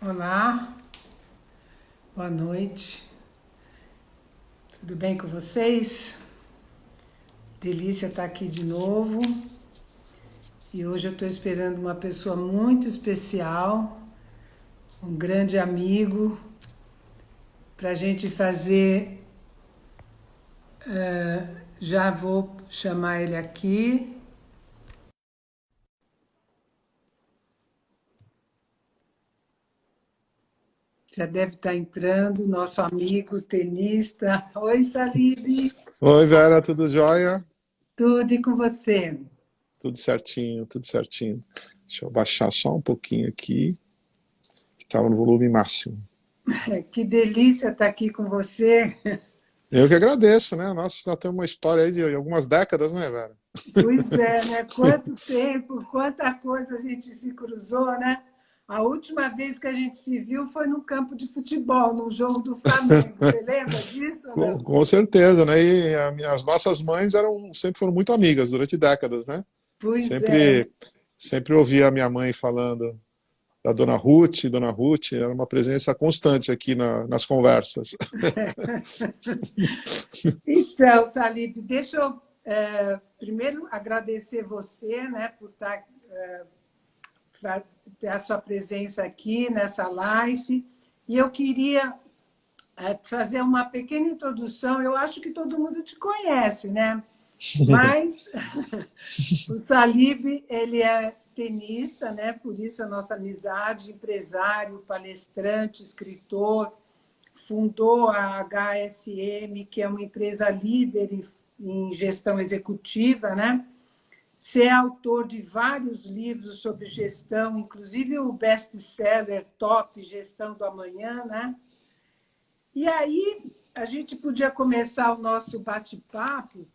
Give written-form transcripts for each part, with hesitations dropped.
Olá, boa noite. Tudo bem com vocês? Delícia estar aqui de novo. E hoje eu estou esperando uma pessoa muito especial, um grande amigo, para a gente fazer. Já vou chamar ele aqui. Já deve estar entrando, nosso amigo tenista. Oi, Salib. Oi, Vera, tudo jóia? Tudo e com você? Tudo certinho, tudo certinho. Deixa eu baixar só um pouquinho aqui, que estava no volume máximo. Que delícia estar aqui com você. Eu que agradeço, né? Nossa, já tem uma história aí de algumas décadas, né, Vera? Pois é, né? Quanto tempo, quanta coisa a gente se cruzou, né? A última vez que a gente se viu foi no campo de futebol, num jogo do Flamengo. Você lembra disso ou Com, não? com certeza, né? E as nossas mães sempre foram muito amigas durante décadas, né? Pois é. Sempre, sempre ouvia a minha mãe falando da Dona Ruth era uma presença constante aqui nas conversas. Então, Salib, deixa eu primeiro agradecer você, né, por ter a sua presença aqui nessa live. E eu queria fazer uma pequena introdução. Eu acho que todo mundo te conhece, né? Mas o Salib, ele é tenista, né? Por isso a nossa amizade, empresário, palestrante, escritor, fundou a HSM, que é uma empresa líder em gestão executiva, né? Ser autor de vários livros sobre gestão, inclusive o best-seller Top Gestão do Amanhã, né? E aí a gente podia começar o nosso bate-papo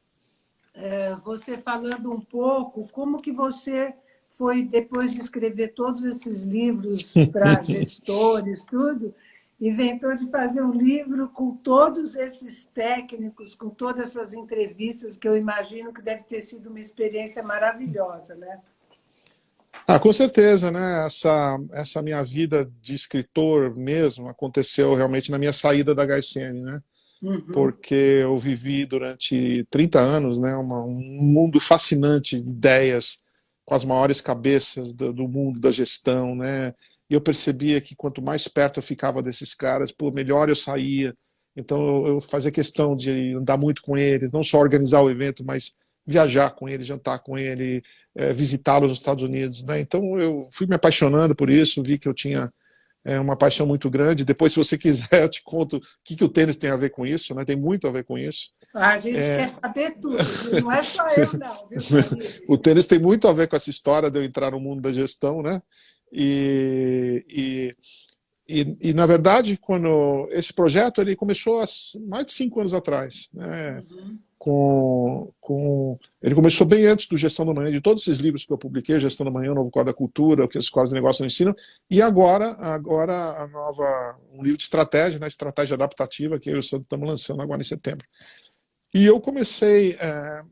você falando um pouco como que você foi, depois de escrever todos esses livros para gestores, tudo, inventou de fazer um livro com todos esses técnicos, com todas essas entrevistas, que eu imagino que deve ter sido uma experiência maravilhosa, né? Ah, com certeza, né? Essa minha vida de escritor mesmo aconteceu realmente na minha saída da HSM, né? Uhum. Porque eu vivi durante 30 anos, né, um mundo fascinante de ideias com as maiores cabeças do mundo da gestão, né? E eu percebia que quanto mais perto eu ficava desses caras, pô, melhor eu saía. Então eu fazia questão de andar muito com eles, não só organizar o evento, mas viajar com ele, jantar com ele, visitá-los nos Estados Unidos, né? Então eu fui me apaixonando por isso, vi que eu tinha uma paixão muito grande. Depois, se você quiser, eu te conto o que o tênis tem a ver com isso, né? Tem muito a ver com isso. A gente quer saber tudo, viu? Não é só eu, não, viu, Salib? O tênis tem muito a ver com essa história de eu entrar no mundo da gestão, né? E, e, na verdade, quando esse projeto ele começou há mais de 5 anos atrás, né? Uhum. Ele começou bem antes do Gestão da Manhã, de todos esses livros que eu publiquei, Gestão da Manhã, o Novo Código da Cultura, o que as escolas de negócio não ensinam, e agora um livro de estratégia, né, estratégia adaptativa, que eu e o Sandro estamos lançando agora em setembro. E eu comecei,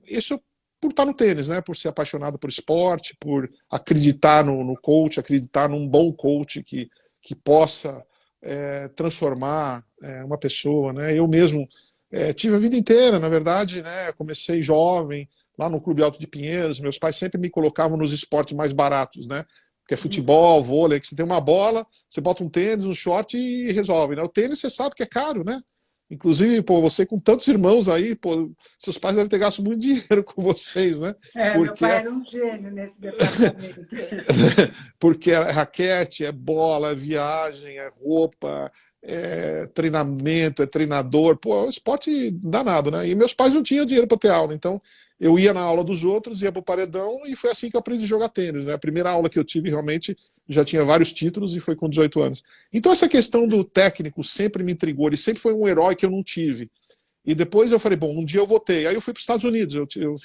isso por estar no tênis, né, por ser apaixonado por esporte, por acreditar no coach, acreditar num bom coach que possa transformar uma pessoa, né, eu mesmo tive a vida inteira, na verdade, né? Comecei jovem, lá no Clube Alto de Pinheiros. Meus pais sempre me colocavam nos esportes mais baratos, né? Que é futebol, vôlei, que você tem uma bola, você bota um tênis, um short e resolve, né? O tênis você sabe que é caro, né? Inclusive, pô, você com tantos irmãos aí, pô, seus pais devem ter gasto muito dinheiro com vocês, né? Meu Porque pai era um gênio nesse departamento. porque é raquete, é bola, é viagem, é roupa, é treinamento, é treinador, pô, é um esporte danado, né? E meus pais não tinham dinheiro para ter aula, então eu ia na aula dos outros, ia pro paredão e foi assim que eu aprendi a jogar tênis, né? A primeira aula que eu tive realmente já tinha vários títulos e foi com 18 anos. Então essa questão do técnico sempre me intrigou, ele sempre foi um herói que eu não tive. E depois eu falei, bom, um dia eu vou ter. Aí eu fui para os Estados Unidos,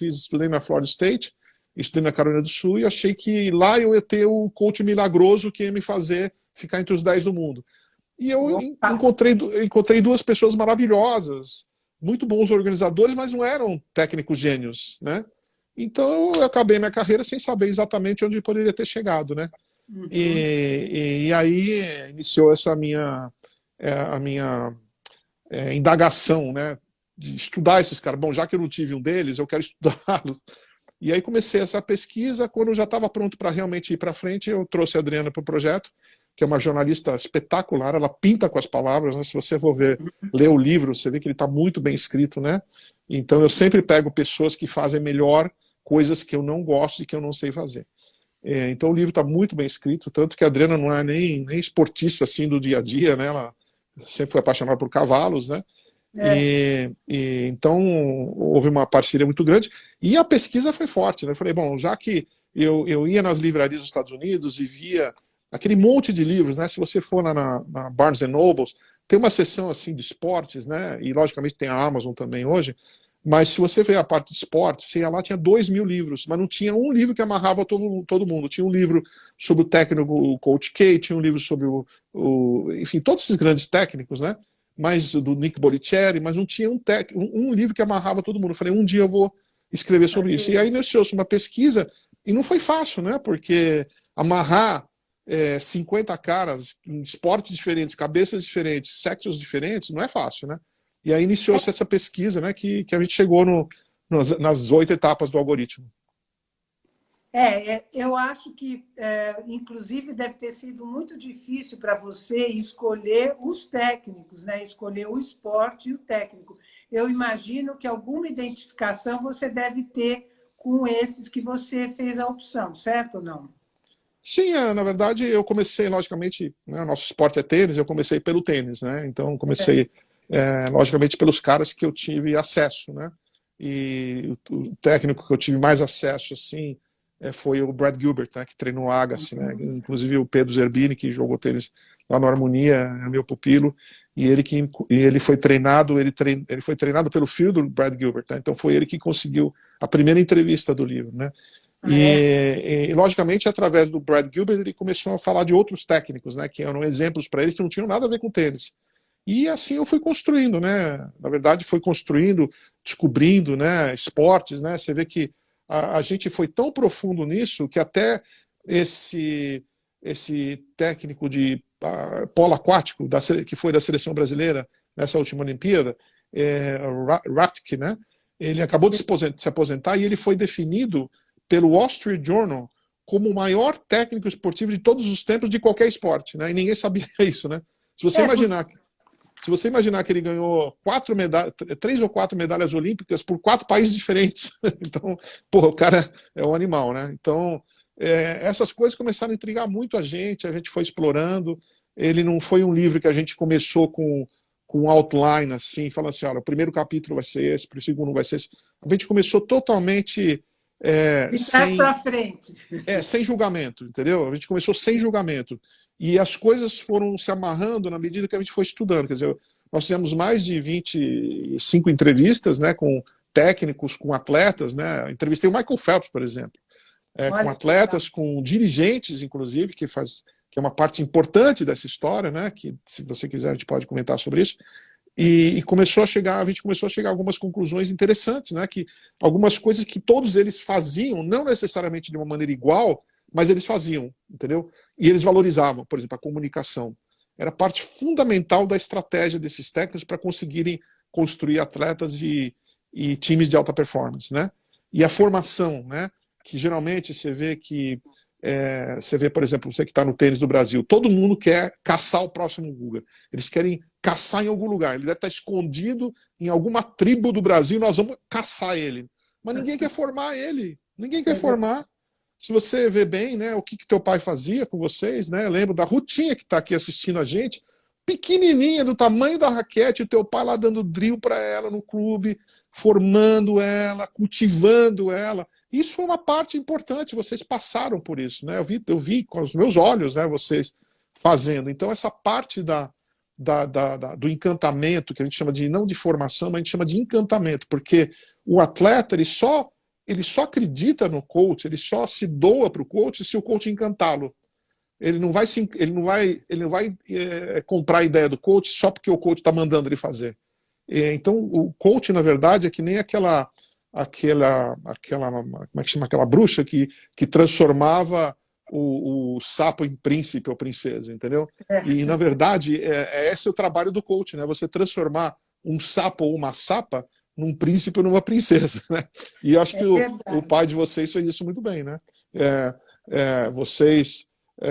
estudei na Florida State, estudei na Carolina do Sul e achei que lá eu ia ter o coach milagroso que ia me fazer ficar entre os 10 do mundo. E eu Opa! encontrei duas pessoas maravilhosas, muito bons organizadores, mas não eram técnicos gênios, né? Então eu acabei minha carreira sem saber exatamente onde eu poderia ter chegado, né? E aí iniciou essa a minha indagação, né, de estudar esses caras. Bom, já que eu não tive um deles, eu quero estudá-los. E aí comecei essa pesquisa. Quando eu já estava pronto para realmente ir para frente, eu trouxe a Adriana para o projeto, que é uma jornalista espetacular, ela pinta com as palavras, né? Se você for ler o livro, você vê que ele está muito bem escrito, né? Então eu sempre pego pessoas que fazem melhor coisas que eu não gosto e que eu não sei fazer. Então o livro está muito bem escrito, tanto que a Adriana não é nem esportista assim do dia a dia, né? Ela sempre foi apaixonada por cavalos, né? Então houve uma parceria muito grande e a pesquisa foi forte, né? Eu falei, bom, já que eu ia nas livrarias dos Estados Unidos e via aquele monte de livros, né? Se você for na Barnes Nobles, tem uma seção assim de esportes, né? E logicamente tem a Amazon também hoje, mas se você ver a parte de esportes, você ia lá, tinha 2.000 livros, mas não tinha um livro que amarrava todo mundo. Tinha um livro sobre o técnico Coach K, tinha um livro sobre enfim, todos esses grandes técnicos, né? Mas do Nick Bollettieri, mas não tinha um livro que amarrava todo mundo. Eu falei, um dia eu vou escrever sobre isso. E aí iniciou-se uma pesquisa, e não foi fácil, né? Porque amarrar 50 caras em esportes diferentes, cabeças diferentes, sexos diferentes, não é fácil, né? E aí iniciou-se essa pesquisa, né, que a gente chegou nas 8 etapas do algoritmo. Eu acho que, inclusive, deve ter sido muito difícil para você escolher os técnicos, né? Escolher o esporte e o técnico. Eu imagino que alguma identificação você deve ter com esses que você fez a opção, certo ou não? Sim, na verdade, eu comecei, logicamente, né, o nosso esporte é tênis, eu comecei pelo tênis, né? Então, comecei, logicamente, pelos caras que eu tive acesso, né? E o técnico que eu tive mais acesso, assim, foi o Brad Gilbert, né, que treinou o Agassi, né? Inclusive o Pedro Zerbini, que jogou tênis lá no Harmonia, é meu pupilo, e ele foi treinado, ele foi treinado pelo filho do Brad Gilbert, né? Então foi ele que conseguiu a primeira entrevista do livro, né? E, logicamente, através do Brad Gilbert, ele começou a falar de outros técnicos, né, que eram exemplos para ele que não tinham nada a ver com tênis. E assim eu fui construindo, né? Na verdade, foi construindo, descobrindo, né, esportes, né? Você vê que a gente foi tão profundo nisso que até esse técnico de polo aquático, que foi da seleção brasileira nessa última Olimpíada, Ratke, né? Ele acabou de se aposentar e ele foi definido pelo Wall Street Journal como o maior técnico esportivo de todos os tempos de qualquer esporte, né? E ninguém sabia isso, né? Se você imaginar que ele ganhou 3 ou 4 medalhas olímpicas por 4 países diferentes, então, porra, o cara é um animal, né? Então, essas coisas começaram a intrigar muito a gente foi explorando. Ele não foi um livro que a gente começou com um outline, assim, falando assim, olha, o primeiro capítulo vai ser esse, o segundo vai ser esse. A gente começou totalmente de trás para frente. Sem julgamento, entendeu? A gente começou sem julgamento. E as coisas foram se amarrando na medida que a gente foi estudando. Quer dizer, nós fizemos mais de 25 entrevistas, né, com técnicos, com atletas, né? Entrevistei o Michael Phelps, por exemplo, com atletas, com dirigentes, inclusive, que é uma parte importante dessa história, né? Que, se você quiser, a gente pode comentar sobre isso. E a gente começou a chegar a algumas conclusões interessantes, né? Que algumas coisas que todos eles faziam, não necessariamente de uma maneira igual, mas eles faziam, entendeu? E eles valorizavam, por exemplo, a comunicação. Era parte fundamental da estratégia desses técnicos para conseguirem construir atletas e times de alta performance, né? E a formação, né? Que geralmente você vê, por exemplo, você que está no tênis do Brasil, todo mundo quer caçar o próximo Guga. Eles querem caçar em algum lugar. Ele deve estar escondido em alguma tribo do Brasil e nós vamos caçar ele. Mas ninguém quer formar ele. Ninguém quer formar. Se você vê bem, né, o que teu pai fazia com vocês, né? Eu lembro da Rutinha que está aqui assistindo a gente, pequenininha, do tamanho da raquete, o teu pai lá dando drill para ela no clube, formando ela, cultivando ela. Isso foi uma parte importante, vocês passaram por isso, né? Eu vi com os meus olhos, né, vocês fazendo. Então essa parte do encantamento, que a gente chama de, não de formação, mas a gente chama de encantamento, porque o atleta ele só acredita no coach, ele só se doa para o coach se o coach encantá-lo. Ele não vai comprar a ideia do coach só porque o coach está mandando ele fazer. Então o coach, na verdade, é que nem aquela como é que chama, aquela bruxa que transformava o sapo em príncipe ou princesa, entendeu? E, na verdade, esse é o trabalho do coach, né? Você transformar um sapo ou uma sapa num príncipe ou numa princesa, né? E eu acho que o pai de vocês fez isso muito bem, né? Vocês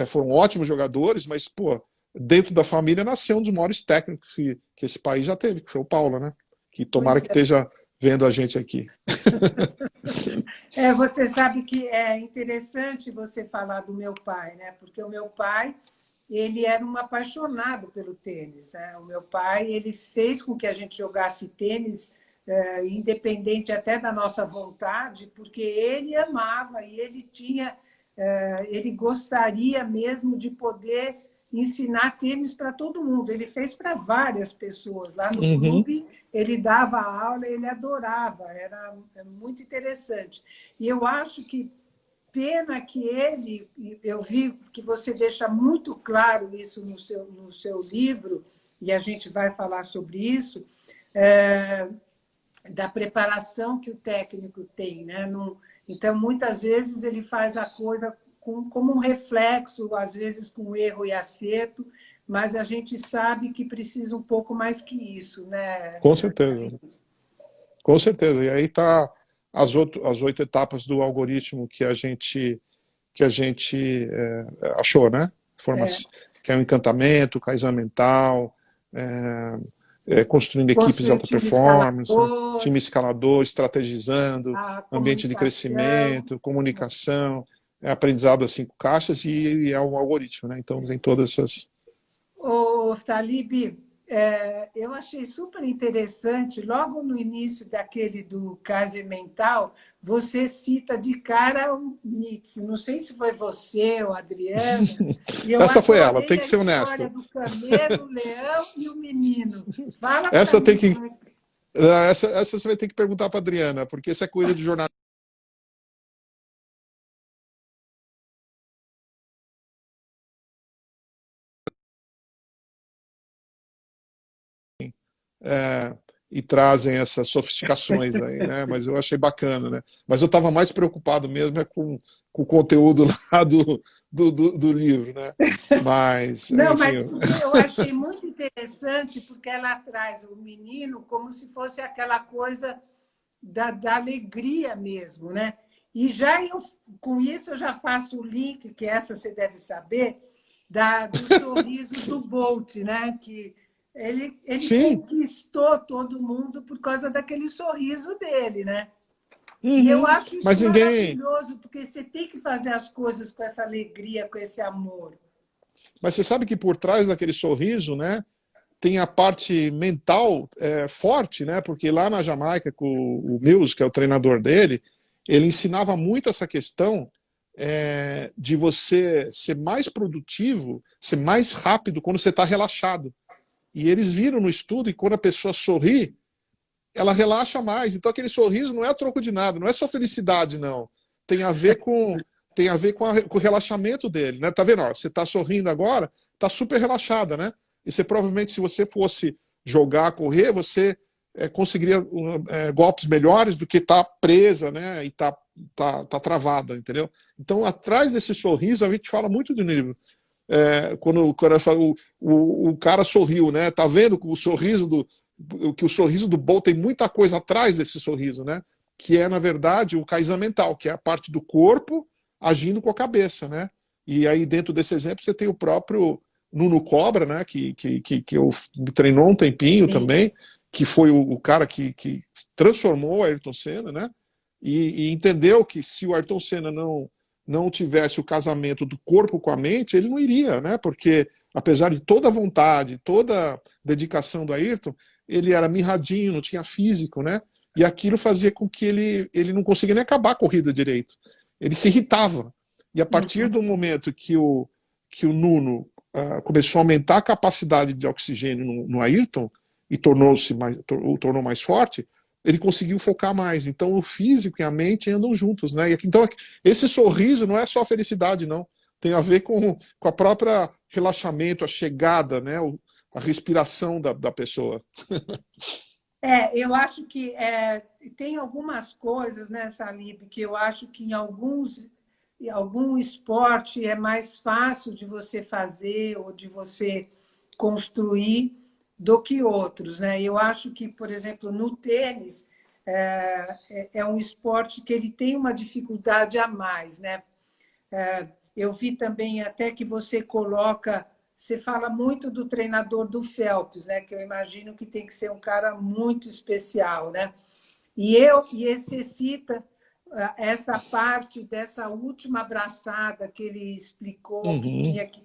foram ótimos jogadores, mas, pô, dentro da família nasceu um dos maiores técnicos que esse país já teve, que foi o Paulo, né? Que tomara que esteja vendo a gente aqui. Você sabe que é interessante você falar do meu pai, né? Porque o meu pai, ele era um apaixonado pelo tênis, né? O meu pai, ele fez com que a gente jogasse tênis, independente até da nossa vontade, porque ele amava e ele tinha, ele gostaria mesmo de poder ensinar tênis para todo mundo. Ele fez para várias pessoas lá no clube. Ele dava aula, ele adorava, era muito interessante. E eu acho que pena que eu vi que você deixa muito claro isso no seu livro, e a gente vai falar sobre isso, da preparação que o técnico tem, né? Então, muitas vezes, ele faz a coisa como um reflexo, às vezes com erro e acerto, mas a gente sabe que precisa um pouco mais que isso, né? Com certeza. Com certeza. E aí está as 8 etapas do algoritmo que a gente achou, né? Que é o encantamento, Kaizen mental, construindo equipes de alta performance, time escalador, estrategizando, ambiente de crescimento, comunicação, aprendizado às 5 caixas e é um algoritmo, né? Então tem todas essas... Ô, Talib, eu achei super interessante, logo no início daquele do Kaizen Mental, você cita de cara o Nietzsche. Não sei se foi você ou Adriana. Essa foi ela, tem que ser honesto. A história do camelo, o leão e o menino. Fala essa pra tem mim. essa você vai ter que perguntar para Adriana, porque essa é coisa de jornalismo. E trazem essas sofisticações aí, né? Mas eu achei bacana, né? Mas eu estava mais preocupado mesmo com o conteúdo lá do livro, né? Mas, não, enfim... mas eu achei muito interessante porque ela traz o menino como se fosse aquela coisa da alegria mesmo, né? E com isso eu já faço o link, que essa você deve saber, do sorriso do Bolt, né? Que ele conquistou todo mundo por causa daquele sorriso dele, né? E eu acho isso maravilhoso, porque você tem que fazer as coisas com essa alegria, com esse amor. Mas você sabe que por trás daquele sorriso, né, tem a parte mental forte, né? Porque lá na Jamaica, com o Mills, que é o treinador dele, ele ensinava muito essa questão de você ser mais produtivo, ser mais rápido quando você está relaxado. E eles viram no estudo que quando a pessoa sorri, ela relaxa mais. Então aquele sorriso não é a troco de nada, não é só felicidade, não. Tem a ver com o relaxamento dele, né? Tá vendo? Ó, você está sorrindo agora, tá super relaxada, né? E você provavelmente, se você fosse jogar, correr, você conseguiria golpes melhores do que estar presa, né? E tá travada, entendeu? Então, atrás desse sorriso, a gente fala muito do livro. Quando o cara sorriu, né? Tá vendo que o sorriso do Bolt tem muita coisa atrás desse sorriso, né? Que é, na verdade, o Kaizen mental, que é a parte do corpo agindo com a cabeça, né? E aí, dentro desse exemplo, você tem o próprio Nuno Cobra, né? Que eu treinou um tempinho também, que foi o cara que transformou o Ayrton Senna, né? E entendeu que se o Ayrton Senna não tivesse o casamento do corpo com a mente, ele não iria, né? Porque, apesar de toda a vontade, toda a dedicação do Ayrton, ele era mirradinho, não tinha físico, né? E aquilo fazia com que ele não conseguia nem acabar a corrida direito. Ele se irritava. E a partir do momento que o Nuno começou a aumentar a capacidade de oxigênio no Ayrton e o tornou mais forte, ele conseguiu focar mais. Então o físico e a mente andam juntos, né? Então esse sorriso não é só felicidade, não. Tem a ver com a própria relaxamento, a chegada, né? A respiração da pessoa. Eu acho que tem algumas coisas, né, Salib, que eu acho que em alguns algum esporte é mais fácil de você fazer ou de você construir do que outros, né? Eu acho que, por exemplo, no tênis é um esporte que ele tem uma dificuldade a mais, né? Eu vi também até que você fala muito do treinador do Phelps, né? Que eu imagino que tem que ser um cara muito especial, né? E você cita essa parte dessa última abraçada que ele explicou que Uhum, tinha que.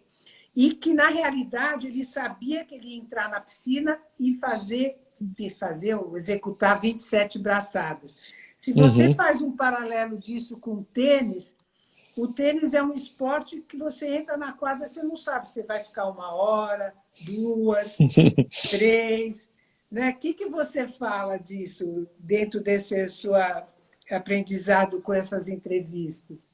E que, na realidade, ele sabia que ele ia entrar na piscina e ou executar 27 braçadas. Se você uhum. faz um paralelo disso com o tênis é um esporte que você entra na quadra, você não sabe se vai ficar 1 hora, 2, 3. Né? O que você fala disso dentro desse seu aprendizado com essas entrevistas?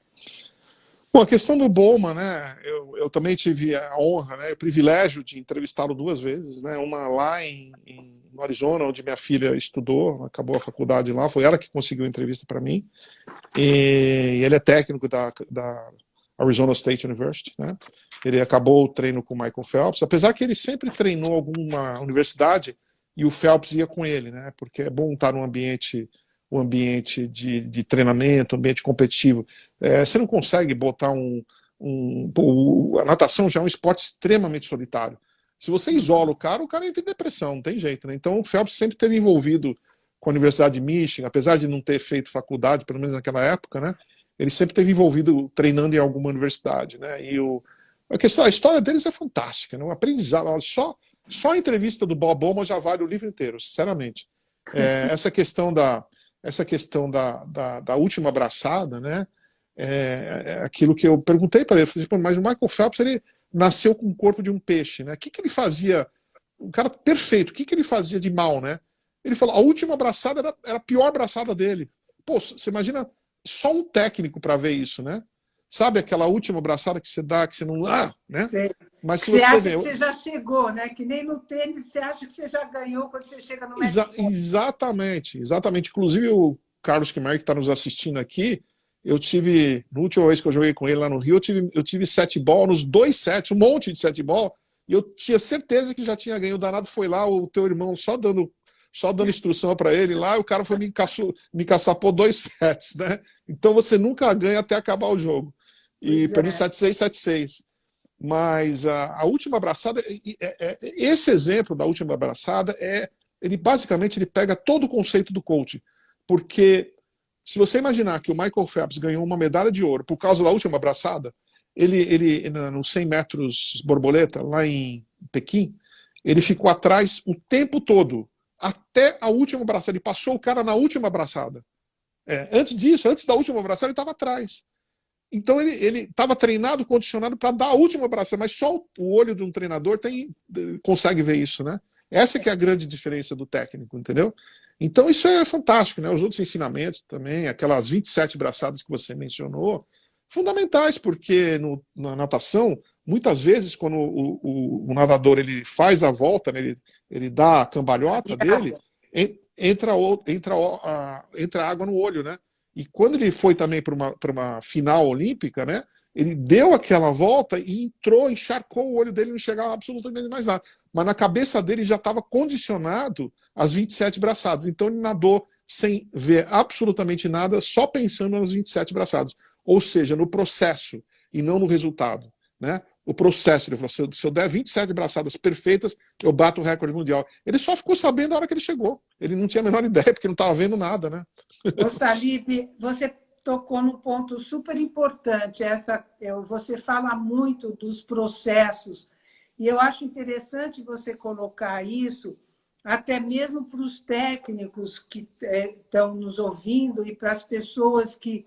Bom, a questão do Bowman, né? Eu também tive a honra, né, o privilégio de entrevistá-lo 2 vezes, né? Uma lá no Arizona, onde minha filha estudou, acabou a faculdade lá, foi ela que conseguiu a entrevista para mim. E ele é técnico da Arizona State University, né? Ele acabou o treino com o Michael Phelps, apesar que ele sempre treinou alguma universidade e o Phelps ia com ele, né? Porque é bom estar num ambiente, um ambiente de treinamento, um ambiente competitivo. Você não consegue botar a natação já é um esporte extremamente solitário. Se você isola o cara entra em depressão, não tem jeito, né? Então o Phelps sempre esteve envolvido com a Universidade de Michigan, apesar de não ter feito faculdade, pelo menos naquela época, né? Ele sempre esteve envolvido treinando em alguma universidade, né? E a história deles é fantástica, né? Um aprendizado. Só a entrevista do Bob Bowman já vale o livro inteiro, sinceramente. Essa questão da última abraçada, né? Aquilo que eu perguntei para ele, falei, mas o Michael Phelps ele nasceu com o corpo de um peixe, né? O que ele fazia? Um cara perfeito, o que ele fazia de mal, né? Ele falou, a última abraçada era a pior abraçada dele. Pô, você imagina só um técnico para ver isso, né? Sabe aquela última abraçada que você dá, que você não. Né? Mas se Você você acha vê. que você já chegou, né? Que nem no tênis você acha que você já ganhou quando você chega no match point. Exatamente. Inclusive o Carlos Quimar, que está nos assistindo aqui, na última vez que eu joguei com ele lá no Rio, eu tive 7 ball nos 2 sets, um monte de 7 ball, e eu tinha certeza que já tinha ganho. O danado foi lá, o teu irmão só dando instrução para ele lá, e o cara foi me caçapou 2 sets, né? Então você nunca ganha até acabar o jogo. E Pois perdi é. 7-6, 7-6. Mas a última abraçada, esse exemplo da última abraçada, ele basicamente ele pega todo o conceito do coach. Porque se você imaginar que o Michael Phelps ganhou uma medalha de ouro por causa da última abraçada, ele nos 100 metros borboleta, lá em Pequim, ele ficou atrás o tempo todo, até a última abraçada. Ele passou o cara na última abraçada. Antes da última abraçada, ele estava atrás. Então ele estava treinado, condicionado para dar a última abraçada, mas só o olho de um treinador consegue ver isso, né? Essa que é a grande diferença do técnico, entendeu? Então isso é fantástico, né? Os outros ensinamentos também, aquelas 27 braçadas que você mencionou, fundamentais, porque na natação, muitas vezes, quando o nadador ele faz a volta, né, ele dá a cambalhota dele, entra água no olho, né? E quando ele foi também para uma final olímpica, né? Ele deu aquela volta e encharcou o olho dele, não chegava absolutamente mais nada. Mas na cabeça dele já estava condicionado às 27 braçadas. Então ele nadou sem ver absolutamente nada, só pensando nas 27 braçadas. Ou seja, no processo e não no resultado, né? O processo, ele falou, se eu der 27 braçadas perfeitas, eu bato o recorde mundial. Ele só ficou sabendo na hora que ele chegou. Ele não tinha a menor ideia, porque não estava vendo nada, né? Ô, Salib, você tocou num ponto super importante. Você fala muito dos processos, e eu acho interessante você colocar isso, até mesmo para os técnicos que estão nos ouvindo e para as pessoas que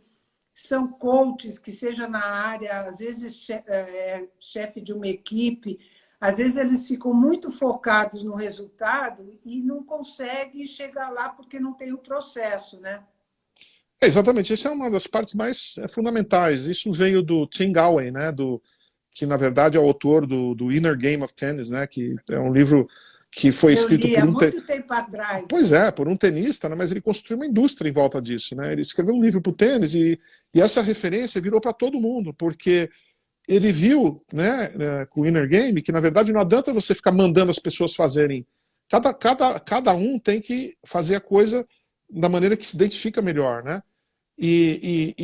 são coaches, que seja na área, às vezes chefe de uma equipe, às vezes eles ficam muito focados no resultado e não conseguem chegar lá porque não tem o processo, né? Exatamente, essa é uma das partes mais fundamentais. Isso veio do Tim Gallwey, né, que na verdade é o autor do Inner Game of Tennis, né, que é um livro que foi Eu escrito li por há um... muito tempo atrás. Pois é, por um tenista, né, mas ele construiu uma indústria em volta disso, né? Ele escreveu um livro para o tênis e essa referência virou para todo mundo, porque ele viu, né, com o Inner Game, que na verdade não adianta você ficar mandando as pessoas fazerem. Cada um tem que fazer a coisa da maneira que se identifica melhor, né? E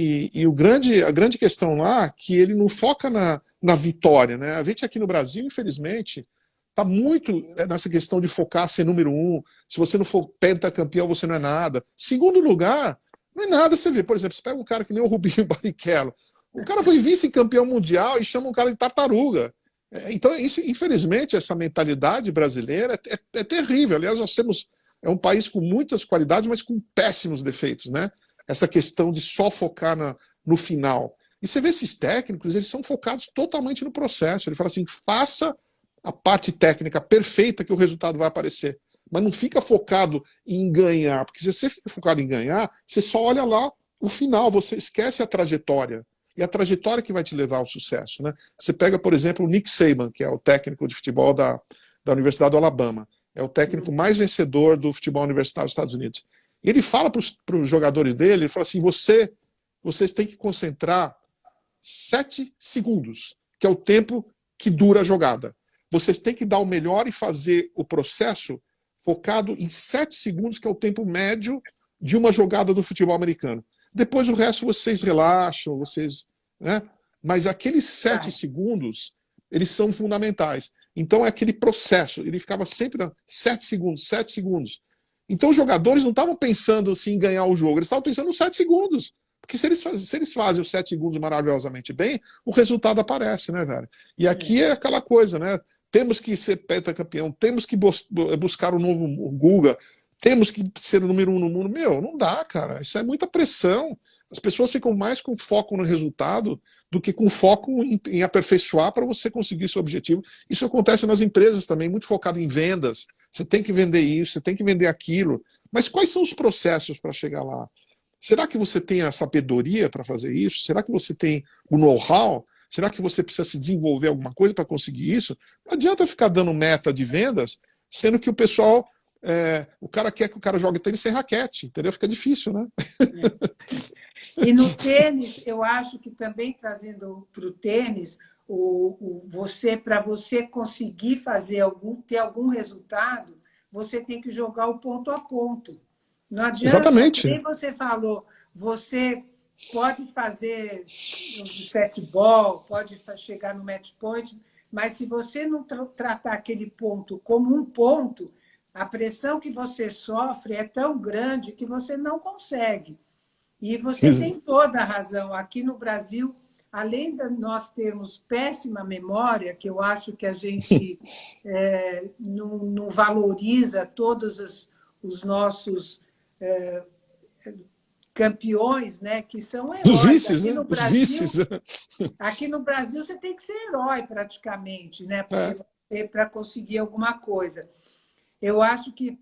a grande questão lá é que ele não foca na vitória, né? A gente aqui no Brasil, infelizmente, está muito nessa questão de focar ser número um. Se você não for pentacampeão, você não é nada. Segundo lugar, não é nada. Você vê, por exemplo, você pega um cara que nem o Rubinho Barrichello. O cara foi vice-campeão mundial e chama um cara de tartaruga. Então, isso, infelizmente, essa mentalidade brasileira é terrível. Aliás, nós temos um país com muitas qualidades, mas com péssimos defeitos, né? Essa questão de só focar no final. E você vê esses técnicos, eles são focados totalmente no processo. Ele fala assim, faça a parte técnica perfeita que o resultado vai aparecer. Mas não fica focado em ganhar, porque se você fica focado em ganhar, você só olha lá o final, você esquece a trajetória. E a trajetória que vai te levar ao sucesso, né? Você pega, por exemplo, o Nick Saban, que é o técnico de futebol da Universidade do Alabama. É o técnico mais vencedor do futebol universitário dos Estados Unidos. E ele fala para os jogadores dele, ele fala assim, vocês têm que concentrar 7 segundos, que é o tempo que dura a jogada. Vocês têm que dar o melhor e fazer o processo focado em 7 segundos, que é o tempo médio de uma jogada do futebol americano. Depois o resto vocês relaxam, né? Mas aqueles 7 segundos, eles são fundamentais. Então é aquele processo, ele ficava sempre 7 segundos, 7 segundos. Então os jogadores não estavam pensando assim, em ganhar o jogo, eles estavam pensando nos 7 segundos. Porque se eles fazem os 7 segundos maravilhosamente bem, o resultado aparece, né, velho? E aqui é aquela coisa, né? Temos que ser pentacampeão, temos que buscar o novo Guga, temos que ser o número 1 no mundo. Meu, não dá, cara. Isso é muita pressão. As pessoas ficam mais com foco no resultado do que com foco em aperfeiçoar para você conseguir seu objetivo. Isso acontece nas empresas também, muito focado em vendas. Você tem que vender isso, você tem que vender aquilo. Mas quais são os processos para chegar lá? Será que você tem a sabedoria para fazer isso? Será que você tem o know-how? Será que você precisa se desenvolver alguma coisa para conseguir isso? Não adianta ficar dando meta de vendas, sendo que o pessoal, o cara quer que o cara jogue tênis sem raquete, entendeu? Fica difícil, né? E no tênis, eu acho que também trazendo para o tênis, para você conseguir ter algum resultado, você tem que jogar o ponto a ponto. Não adianta, Exatamente. nem você falou, você pode fazer o set ball, pode chegar no match point, mas se você não tratar aquele ponto como um ponto, a pressão que você sofre é tão grande que você não consegue. E você tem toda a razão. Aqui no Brasil, além de nós termos péssima memória, que eu acho que a gente não valoriza todos os nossos campeões, né, que são heróis. Os vices, aqui né? no Os Brasil, vices. aqui no Brasil você tem que ser herói praticamente, né, para conseguir alguma coisa. Eu acho que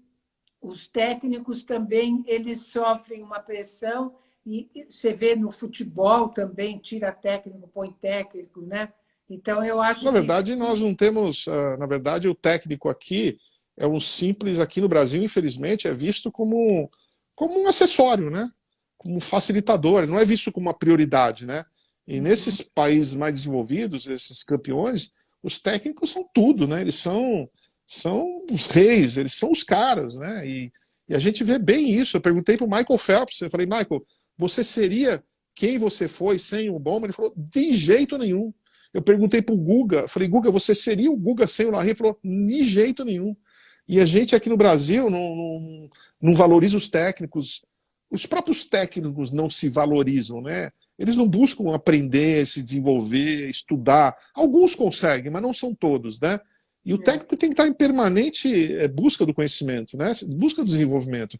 os técnicos também eles sofrem uma pressão e você vê no futebol também tira técnico, põe técnico, né? Então eu acho Na que verdade, nós não temos. Na verdade, o técnico aqui é um simples, aqui no Brasil, infelizmente, é visto como um acessório, né? Como um facilitador, não é visto como uma prioridade, né? E nesses países mais desenvolvidos, esses campeões, os técnicos são tudo, né? Eles são os reis, eles são os caras, né? E a gente vê bem isso. Eu perguntei para o Michael Phelps, eu falei, Michael, você seria quem você foi sem o Bowman? Ele falou, de jeito nenhum. Eu perguntei para o Guga, falei, Guga, você seria o Guga sem o Larry? Ele falou, de jeito nenhum. E a gente aqui no Brasil não valoriza os técnicos. Os próprios técnicos não se valorizam, né? Eles não buscam aprender, se desenvolver, estudar. Alguns conseguem, mas não são todos, né? E o técnico tem que estar em permanente busca do conhecimento, né? Busca do desenvolvimento.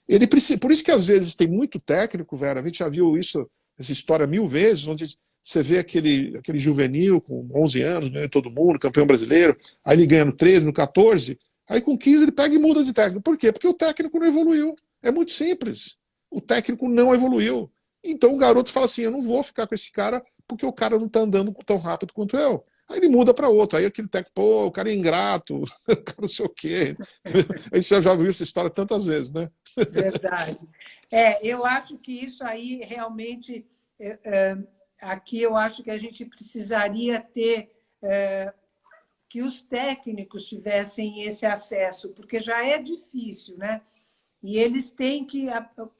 Ele precisa, por isso que às vezes tem muito técnico, Vera, a gente já viu essa história 1000 vezes, onde você vê aquele juvenil com 11 anos, ganha todo mundo, campeão brasileiro, aí ele ganha no 13, no 14, aí com 15 ele pega e muda de técnico. Por quê? Porque o técnico não evoluiu. É muito simples. O técnico não evoluiu. Então o garoto fala assim, eu não vou ficar com esse cara porque o cara não está andando tão rápido quanto eu. Aí ele muda para outro, aí aquele técnico, pô, o cara é ingrato, o cara não sei o quê. Aí você já viu essa história tantas vezes, né? Verdade. Eu acho que isso aí realmente, aqui eu acho que a gente precisaria ter, que os técnicos tivessem esse acesso, porque já é difícil, né? E eles têm que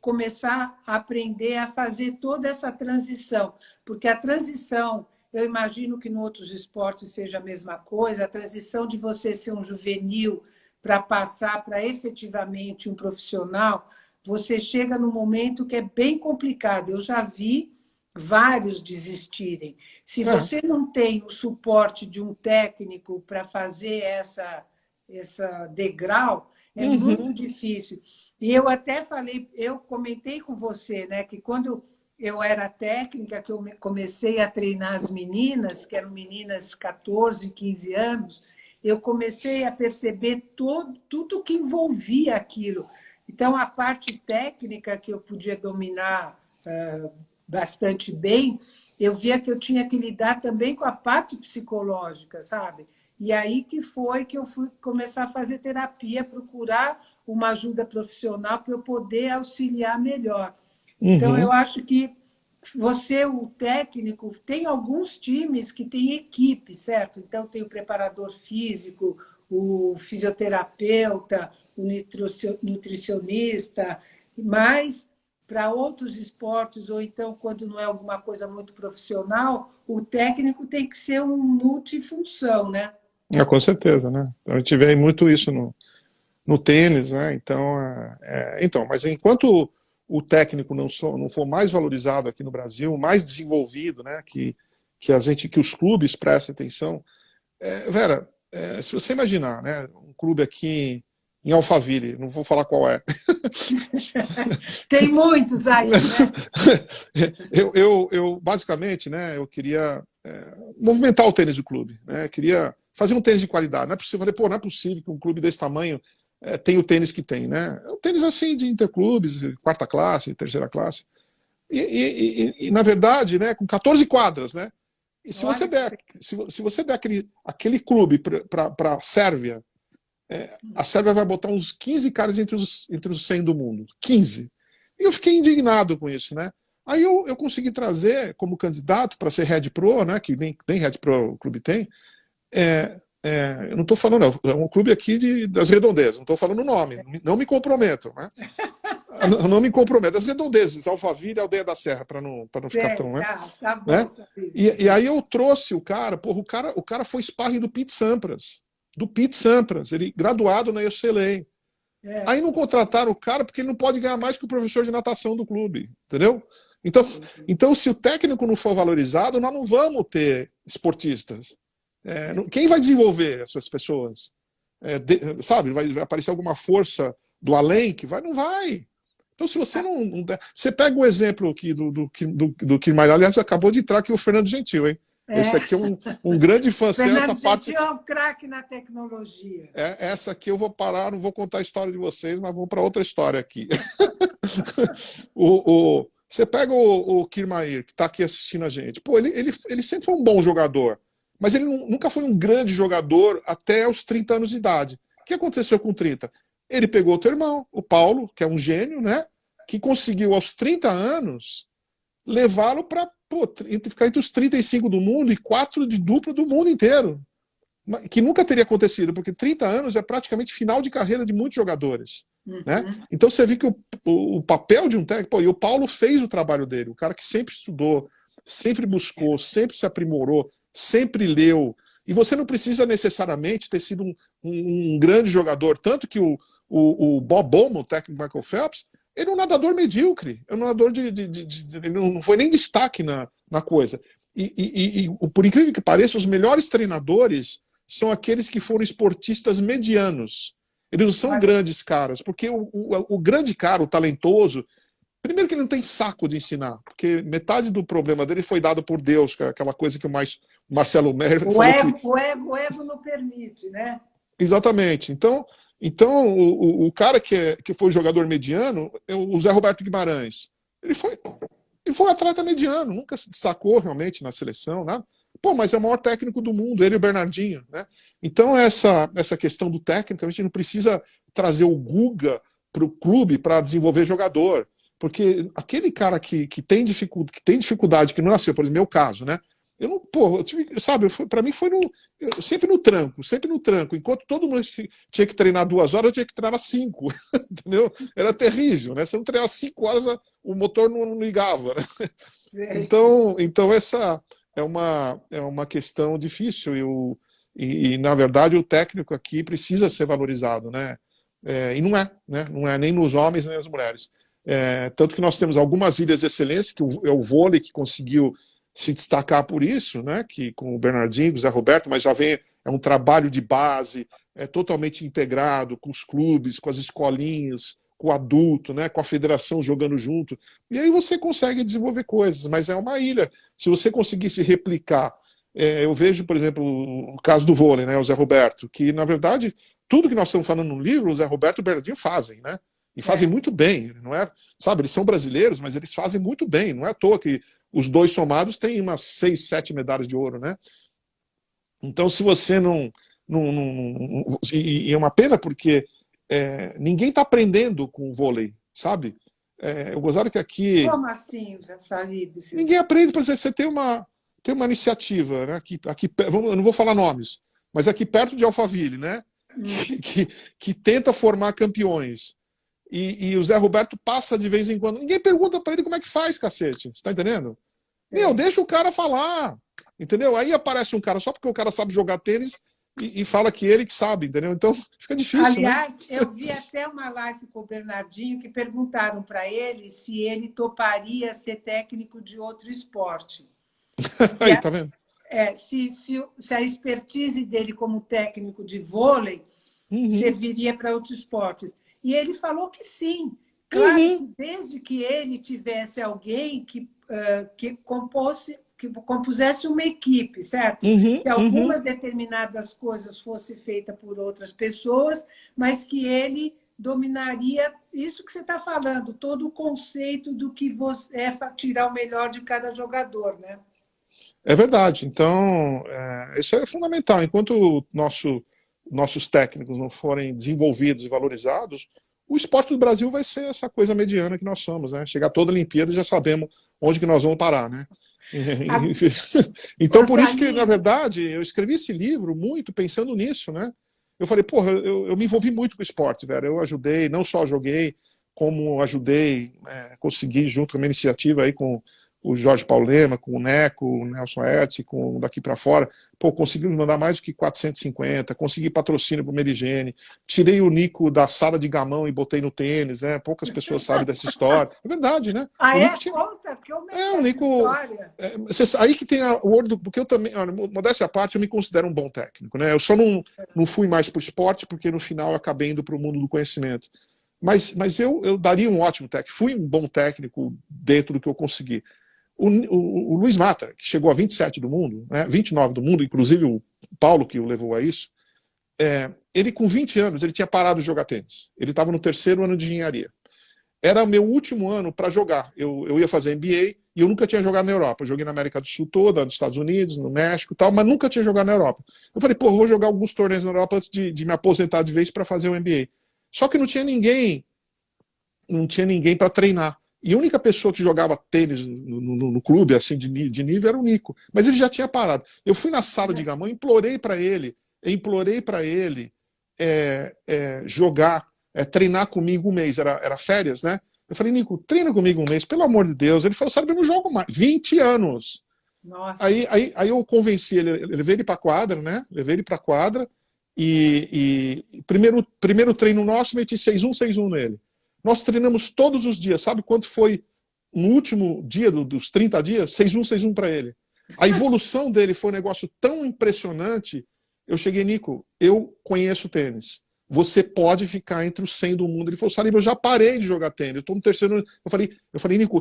começar a aprender a fazer toda essa transição, porque a transição, eu imagino que em outros esportes seja a mesma coisa, a transição de você ser um juvenil para passar para efetivamente um profissional, você chega num momento que é bem complicado. Eu já vi vários desistirem. Se É. você não tem o suporte de um técnico para fazer essa degrau, é muito Uhum. difícil. E eu até falei, eu comentei com você, né, que quando eu era técnica, que eu comecei a treinar as meninas, que eram meninas 14, 15 anos, eu comecei a perceber tudo que envolvia aquilo. Então, a parte técnica que eu podia dominar bastante bem, eu via que eu tinha que lidar também com a parte psicológica, sabe? E aí que foi que eu fui começar a fazer terapia, procurar uma ajuda profissional para eu poder auxiliar melhor. Então, eu Uhum. acho que você, o técnico, tem alguns times que têm equipe, certo? Então, tem o preparador físico, o fisioterapeuta, o nutricionista, mas para outros esportes, ou então, quando não é alguma coisa muito profissional, o técnico tem que ser um multifunção, né? Com certeza, né? Então, a gente vê muito isso no tênis, né? Então, mas enquanto o técnico não for mais valorizado aqui no Brasil, mais desenvolvido, né? Que os clubes prestem atenção. Vera, se você imaginar, né? Um clube aqui em Alphaville, não vou falar qual é. Tem muitos aí, né? Eu basicamente, né? Eu queria movimentar o tênis do clube, né? Queria fazer um tênis de qualidade. Não é possível, falei, pô, não é possível que um clube desse tamanho tem o tênis que tem, né? É um tênis assim de interclubes, quarta classe, terceira classe. Na verdade, né, com 14 quadras, né? E se você Olha, der, se você der aquele clube para a Sérvia, a Sérvia vai botar uns 15 caras entre os 100 do mundo. 15. E eu fiquei indignado com isso, né? Aí eu consegui trazer como candidato para ser Head Pro, né? Que nem Head Pro o clube tem. Eu não estou falando, é um clube aqui das redondezas, não estou falando o nome, não me comprometo, né? Não me comprometo, das redondezas, Alphaville e Aldeia da Serra, para não ficar tão, né? tá bom né? saber. E aí eu trouxe o cara, porra, o cara foi sparring do Pete Sampras, ele graduado na UCLA. Aí não contrataram o cara porque ele não pode ganhar mais que o professor de natação do clube, entendeu? Então, então se o técnico não for valorizado, nós não vamos ter esportistas. Quem vai desenvolver essas pessoas? Sabe, vai aparecer alguma força do além que vai? Não vai. Então, se você não der. Você pega o exemplo aqui do Kirmaier, aliás, acabou de entrar aqui o Fernando Gentil, hein? Esse aqui é um grande fã seu, essa Fernando parte. Gentil é um craque na tecnologia. Essa aqui eu vou parar, não vou contar a história de vocês, mas vamos para outra história aqui. Você pega o Kirmaier, que está aqui assistindo a gente. Pô, ele sempre foi um bom jogador, mas ele nunca foi um grande jogador até os 30 anos de idade. O que aconteceu com 30? Ele pegou outro irmão, o Paulo, que é um gênio, né? Que conseguiu, aos 30 anos, levá-lo para ficar entre os 35 do mundo e 4 de dupla do mundo inteiro. Que nunca teria acontecido, porque 30 anos é praticamente final de carreira de muitos jogadores. Né? Então você vê que o papel de um técnico, e o Paulo fez o trabalho dele, o cara que sempre estudou, sempre buscou, sempre se aprimorou, sempre leu. E você não precisa necessariamente ter sido um grande jogador, tanto que o Bob Bowman, o técnico Michael Phelps, ele é um nadador medíocre, é um nadador ele não foi nem destaque na coisa. E por incrível que pareça, os melhores treinadores são aqueles que foram esportistas medianos. Eles não são grandes caras, porque o grande cara, o talentoso, primeiro que ele não tem saco de ensinar, porque metade do problema dele foi dado por Deus, aquela coisa que o Marcelo Meyer falou que... O ego não permite, né? Exatamente. Então o cara que foi jogador mediano é o Zé Roberto Guimarães. Ele foi um atleta mediano, nunca se destacou realmente na seleção, né? Pô, mas é o maior técnico do mundo, ele e o Bernardinho, né? Então essa questão do técnico, a gente não precisa trazer o Guga para o clube para desenvolver jogador, porque aquele cara que tem dificuldade, que não nasceu, por exemplo, meu caso, né? Eu não, pô, eu tive, sabe, para mim foi sempre no tranco, sempre no tranco. Enquanto todo mundo tinha que treinar 2 horas, eu tinha que treinar 5, entendeu? Era terrível, né? Se eu não treinar 5 horas, o motor não ligava, né? Então essa é uma questão difícil na verdade, o técnico aqui precisa ser valorizado, né? E não é, né? Não é nem nos homens nem nas mulheres. Tanto que nós temos algumas ilhas de excelência, que é o vôlei que conseguiu se destacar por isso, né? Que com o Bernardinho, o Zé Roberto, mas já vem, é um trabalho de base, totalmente integrado com os clubes, com as escolinhas, com o adulto, né? Com a federação jogando junto. E aí você consegue desenvolver coisas, mas é uma ilha. Se você conseguisse replicar, eu vejo, por exemplo, o caso do vôlei, né? O Zé Roberto, que na verdade tudo que nós estamos falando no livro, o Zé Roberto e o Bernardinho fazem, né? E fazem muito bem, não é? Sabe, eles são brasileiros, mas eles fazem muito bem. Não é à toa que os dois somados têm umas 6, 7 medalhas de ouro, né? Então, se você e é uma pena porque ninguém está aprendendo com o vôlei, sabe? Eu gostava que aqui... Como assim, Salib? Ninguém aprende, por exemplo, você tem uma iniciativa, né? Eu não vou falar nomes, mas aqui perto de Alphaville, né? Que tenta formar campeões. E o Zé Roberto passa de vez em quando. Ninguém pergunta para ele como é que faz, cacete. Você tá entendendo? Meu, deixa o cara falar. Entendeu? Aí aparece um cara só porque o cara sabe jogar tênis e fala que ele que sabe, entendeu? Então fica difícil. Aliás, né? Eu vi até uma live com o Bernardinho que perguntaram para ele se ele toparia ser técnico de outro esporte. Aí, tá vendo? Se a expertise dele como técnico de vôlei serviria para outros esportes. E ele falou que sim. Claro, que desde que ele tivesse alguém que compusesse uma equipe, certo? Que algumas determinadas coisas fossem feitas por outras pessoas, mas que ele dominaria isso que você está falando, todo o conceito do que é tirar o melhor de cada jogador, né? É verdade. Então, isso é fundamental. Enquanto nossos técnicos não forem desenvolvidos e valorizados, o esporte do Brasil vai ser essa coisa mediana que nós somos, né? Chegar toda a Olimpíada e já sabemos onde que nós vamos parar, né? Então, por isso que, na verdade, eu escrevi esse livro muito pensando nisso, né? Eu falei, porra, eu me envolvi muito com o esporte, velho. Eu ajudei, não só joguei, como ajudei, consegui, junto com a minha iniciativa aí com o Jorge Paulema, com o Neco, o Nelson Hertz, com daqui para fora, pô, conseguimos mandar mais do que 450, consegui patrocínio para o Merigene, tirei o Nico da sala de gamão e botei no tênis, né? Poucas pessoas sabem dessa história. É verdade, né? Conta que eu o Nico, história. Aí que tem o olho porque eu também, modéstia à parte, eu me considero um bom técnico, né? Eu só não fui mais para o esporte porque no final eu acabei indo para o mundo do conhecimento. Mas eu daria um ótimo técnico, fui um bom técnico dentro do que eu consegui. O Luiz Mata, que chegou a 27 do mundo, né, 29 do mundo, inclusive o Paulo que o levou a isso, ele com 20 anos, ele tinha parado de jogar tênis. Ele estava no 3º ano de engenharia. Era o meu último ano para jogar. Eu ia fazer MBA e eu nunca tinha jogado na Europa. Eu joguei na América do Sul toda, nos Estados Unidos, no México e tal, mas nunca tinha jogado na Europa. Eu falei, pô, eu vou jogar alguns torneios na Europa antes de me aposentar de vez para fazer o MBA. Só que não tinha ninguém para treinar. E a única pessoa que jogava tênis no clube, assim, de nível, era o Nico. Mas ele já tinha parado. Eu fui na sala de gamão, implorei para ele jogar, treinar comigo um mês. Era férias, né? Eu falei, Nico, treina comigo um mês, pelo amor de Deus. Ele falou, sabe, eu não jogo mais. 20 anos. Nossa. Aí eu convenci ele, levei ele para a quadra, né? Levei ele para a quadra e primeiro treino nosso, meti 6-1, 6-1 nele. Nós treinamos todos os dias. Sabe quanto foi no último dia dos 30 dias? 6-1, 6-1 para ele. A evolução dele foi um negócio tão impressionante. Eu cheguei, Nico, eu conheço tênis. Você pode ficar entre os 100 do mundo. Ele falou, Salib, eu já parei de jogar tênis. Eu estou no 3º ano. Eu falei, Nico,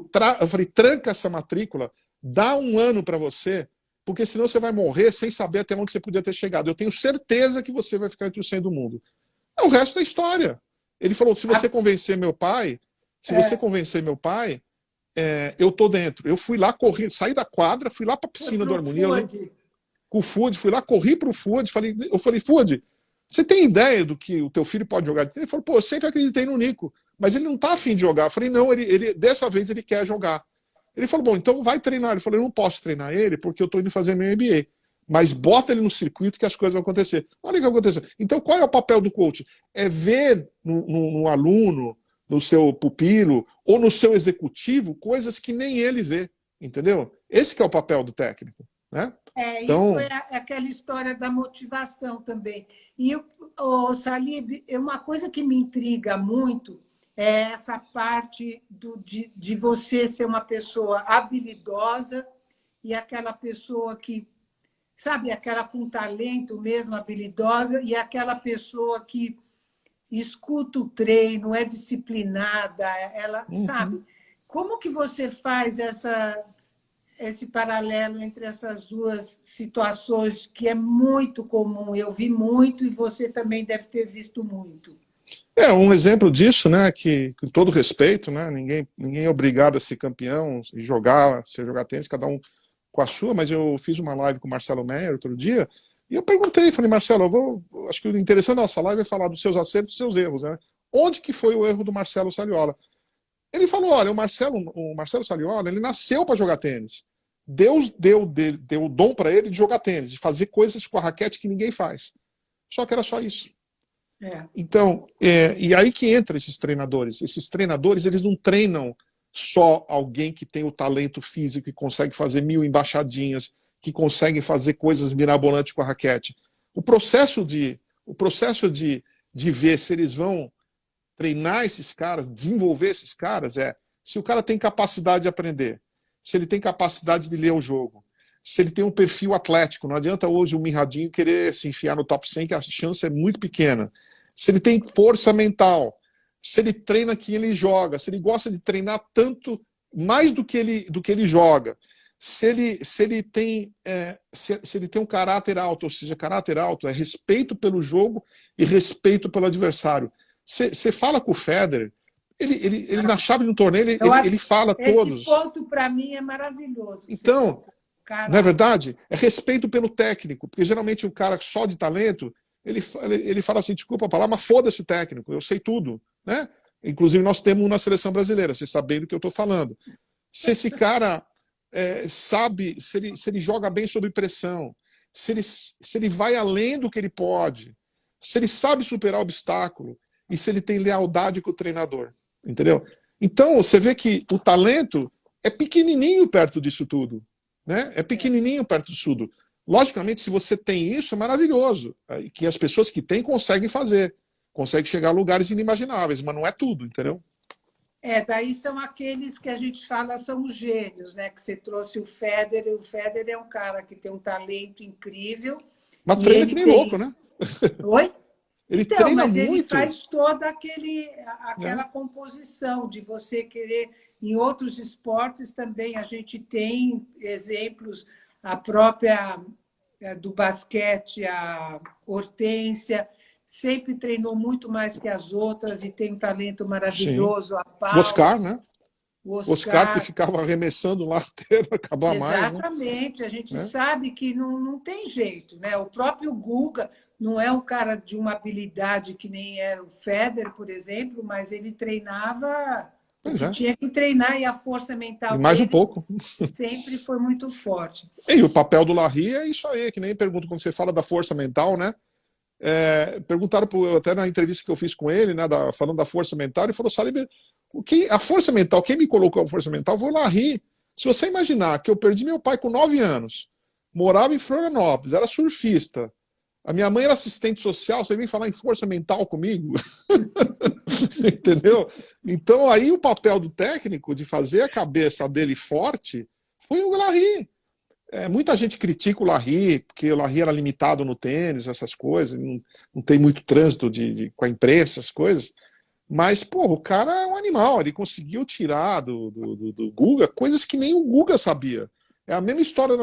tranca essa matrícula, dá um ano para você, porque senão você vai morrer sem saber até onde você podia ter chegado. Eu tenho certeza que você vai ficar entre os 100 do mundo. O resto é história. Ele falou, se você convencer meu pai, eu tô dentro. Eu fui lá correr, saí da quadra, fui lá para a piscina do Harmonia. com o Fud, fui lá, corri pro Fud, eu falei, Fud, você tem ideia do que o teu filho pode jogar de tênis? Ele falou, pô, eu sempre acreditei no Nico, mas ele não tá afim de jogar. Eu falei, não, dessa vez ele quer jogar. Ele falou, bom, então vai treinar. Ele falou, eu não posso treinar ele porque eu tô indo fazer meu MBA. Mas bota ele no circuito que as coisas vão acontecer. Olha o que aconteceu. Então, qual é o papel do coach? É ver no aluno, no seu pupilo ou no seu executivo coisas que nem ele vê, entendeu? Esse que é o papel do técnico, né? Isso é aquela história da motivação também. E, Salib, uma coisa que me intriga muito é essa parte de você ser uma pessoa habilidosa e aquela pessoa que, sabe, aquela com talento mesmo, habilidosa, e aquela pessoa que escuta o treino, é disciplinada, ela, sabe? Como que você faz esse paralelo entre essas duas situações que é muito comum? Eu vi muito e você também deve ter visto muito. Um exemplo disso, né, que com todo respeito, né, ninguém é obrigado a ser campeão e jogar tênis, cada um com a sua, mas eu fiz uma live com o Marcelo Meyer outro dia, e eu perguntei, falei, Marcelo, acho que o interessante da nossa live é falar dos seus acertos e dos seus erros, né? Onde que foi o erro do Marcelo Saliola? Ele falou, olha, o Marcelo Saliola, ele nasceu para jogar tênis. Deus deu o dom para ele de jogar tênis, de fazer coisas com a raquete que ninguém faz. Só que era só isso. Então, e aí que entra esses treinadores. Esses treinadores, eles não treinam só alguém que tem o talento físico, que consegue fazer 1000 embaixadinhas, que consegue fazer coisas mirabolantes com a raquete. O processo de ver se eles vão treinar esses caras, desenvolver esses caras, se o cara tem capacidade de aprender, se ele tem capacidade de ler o jogo, se ele tem um perfil atlético. Não adianta hoje o Mirradinho querer se enfiar no top 100, que a chance é muito pequena. Se ele tem força mental, se ele treina que ele joga, se ele gosta de treinar tanto, mais do que ele joga, se ele tem um caráter alto, ou seja, caráter alto é respeito pelo jogo e respeito pelo adversário. Você fala com o Federer, ele na chave do torneio, ele fala todos. Esse ponto, para mim, é maravilhoso. Então, não é verdade? É respeito pelo técnico, porque geralmente o cara só de talento, ele fala assim, desculpa a palavra, mas foda-se o técnico, eu sei tudo, né? Inclusive nós temos um na seleção brasileira, vocês sabem do que eu estou falando. Se esse cara sabe, se ele joga bem sob pressão, se ele vai além do que ele pode, se ele sabe superar o obstáculo e se ele tem lealdade com o treinador, entendeu? Então você vê que o talento é pequenininho perto disso tudo, né? É pequenininho perto disso tudo. Logicamente, se você tem isso, é maravilhoso, que as pessoas que têm conseguem fazer, conseguem chegar a lugares inimagináveis, mas não é tudo, entendeu? Daí são aqueles que a gente fala são os gênios, né? Que você trouxe o Federer. O Federer é um cara que tem um talento incrível. Mas treina que nem louco, né? Oi? Ele treina mas muito. Ele faz toda aquela composição de você querer. Em outros esportes também a gente tem exemplos, a própria do basquete, a Hortência, sempre treinou muito mais que as outras e tem um talento maravilhoso. Sim. A Paula, o Oscar, né? O Oscar que ficava arremessando lá até acabar mais. Exatamente. Né? A gente sabe que não tem jeito, né? O próprio Guga não é um cara de uma habilidade que nem era o Federer, por exemplo, mas ele treinava o que tinha que treinar e a força mental e mais dele um pouco. sempre foi muito forte. E o papel do Larry é isso aí, que nem pergunto quando você fala da força mental, né? Perguntaram até na entrevista que eu fiz com ele, né, falando da força mental, ele falou, sabe, a força mental, quem me colocou a força mental foi o Larry. Se você imaginar que eu perdi meu pai com 9 anos, morava em Florianópolis, era surfista, a minha mãe era assistente social, você vem falar em força mental comigo? Entendeu? Então aí o papel do técnico de fazer a cabeça dele forte foi o Larry. Muita gente critica o Larry, porque o Larry era limitado no tênis, essas coisas, não tem muito trânsito com a imprensa, essas coisas. Mas, o cara é um animal, ele conseguiu tirar do Guga coisas que nem o Guga sabia. É a mesma história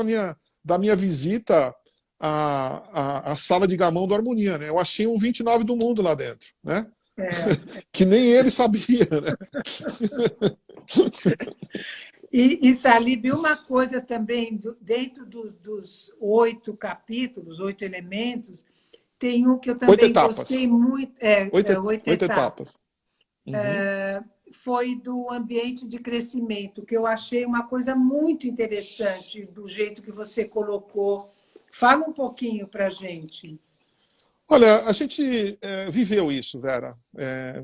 da minha visita à sala de gamão do Harmonia, né? Eu achei um 29 do mundo lá dentro, né? Que nem ele sabia, né? E Salib, uma coisa também, dentro dos 8 capítulos, 8 elementos, tem um que eu Oito também gostei etapas. muito, oito Oito etapas, etapas. Uhum. foi do ambiente de crescimento, que eu achei uma coisa muito interessante, do jeito que você colocou. Fala um pouquinho para a gente. Olha, a gente viveu isso, Vera.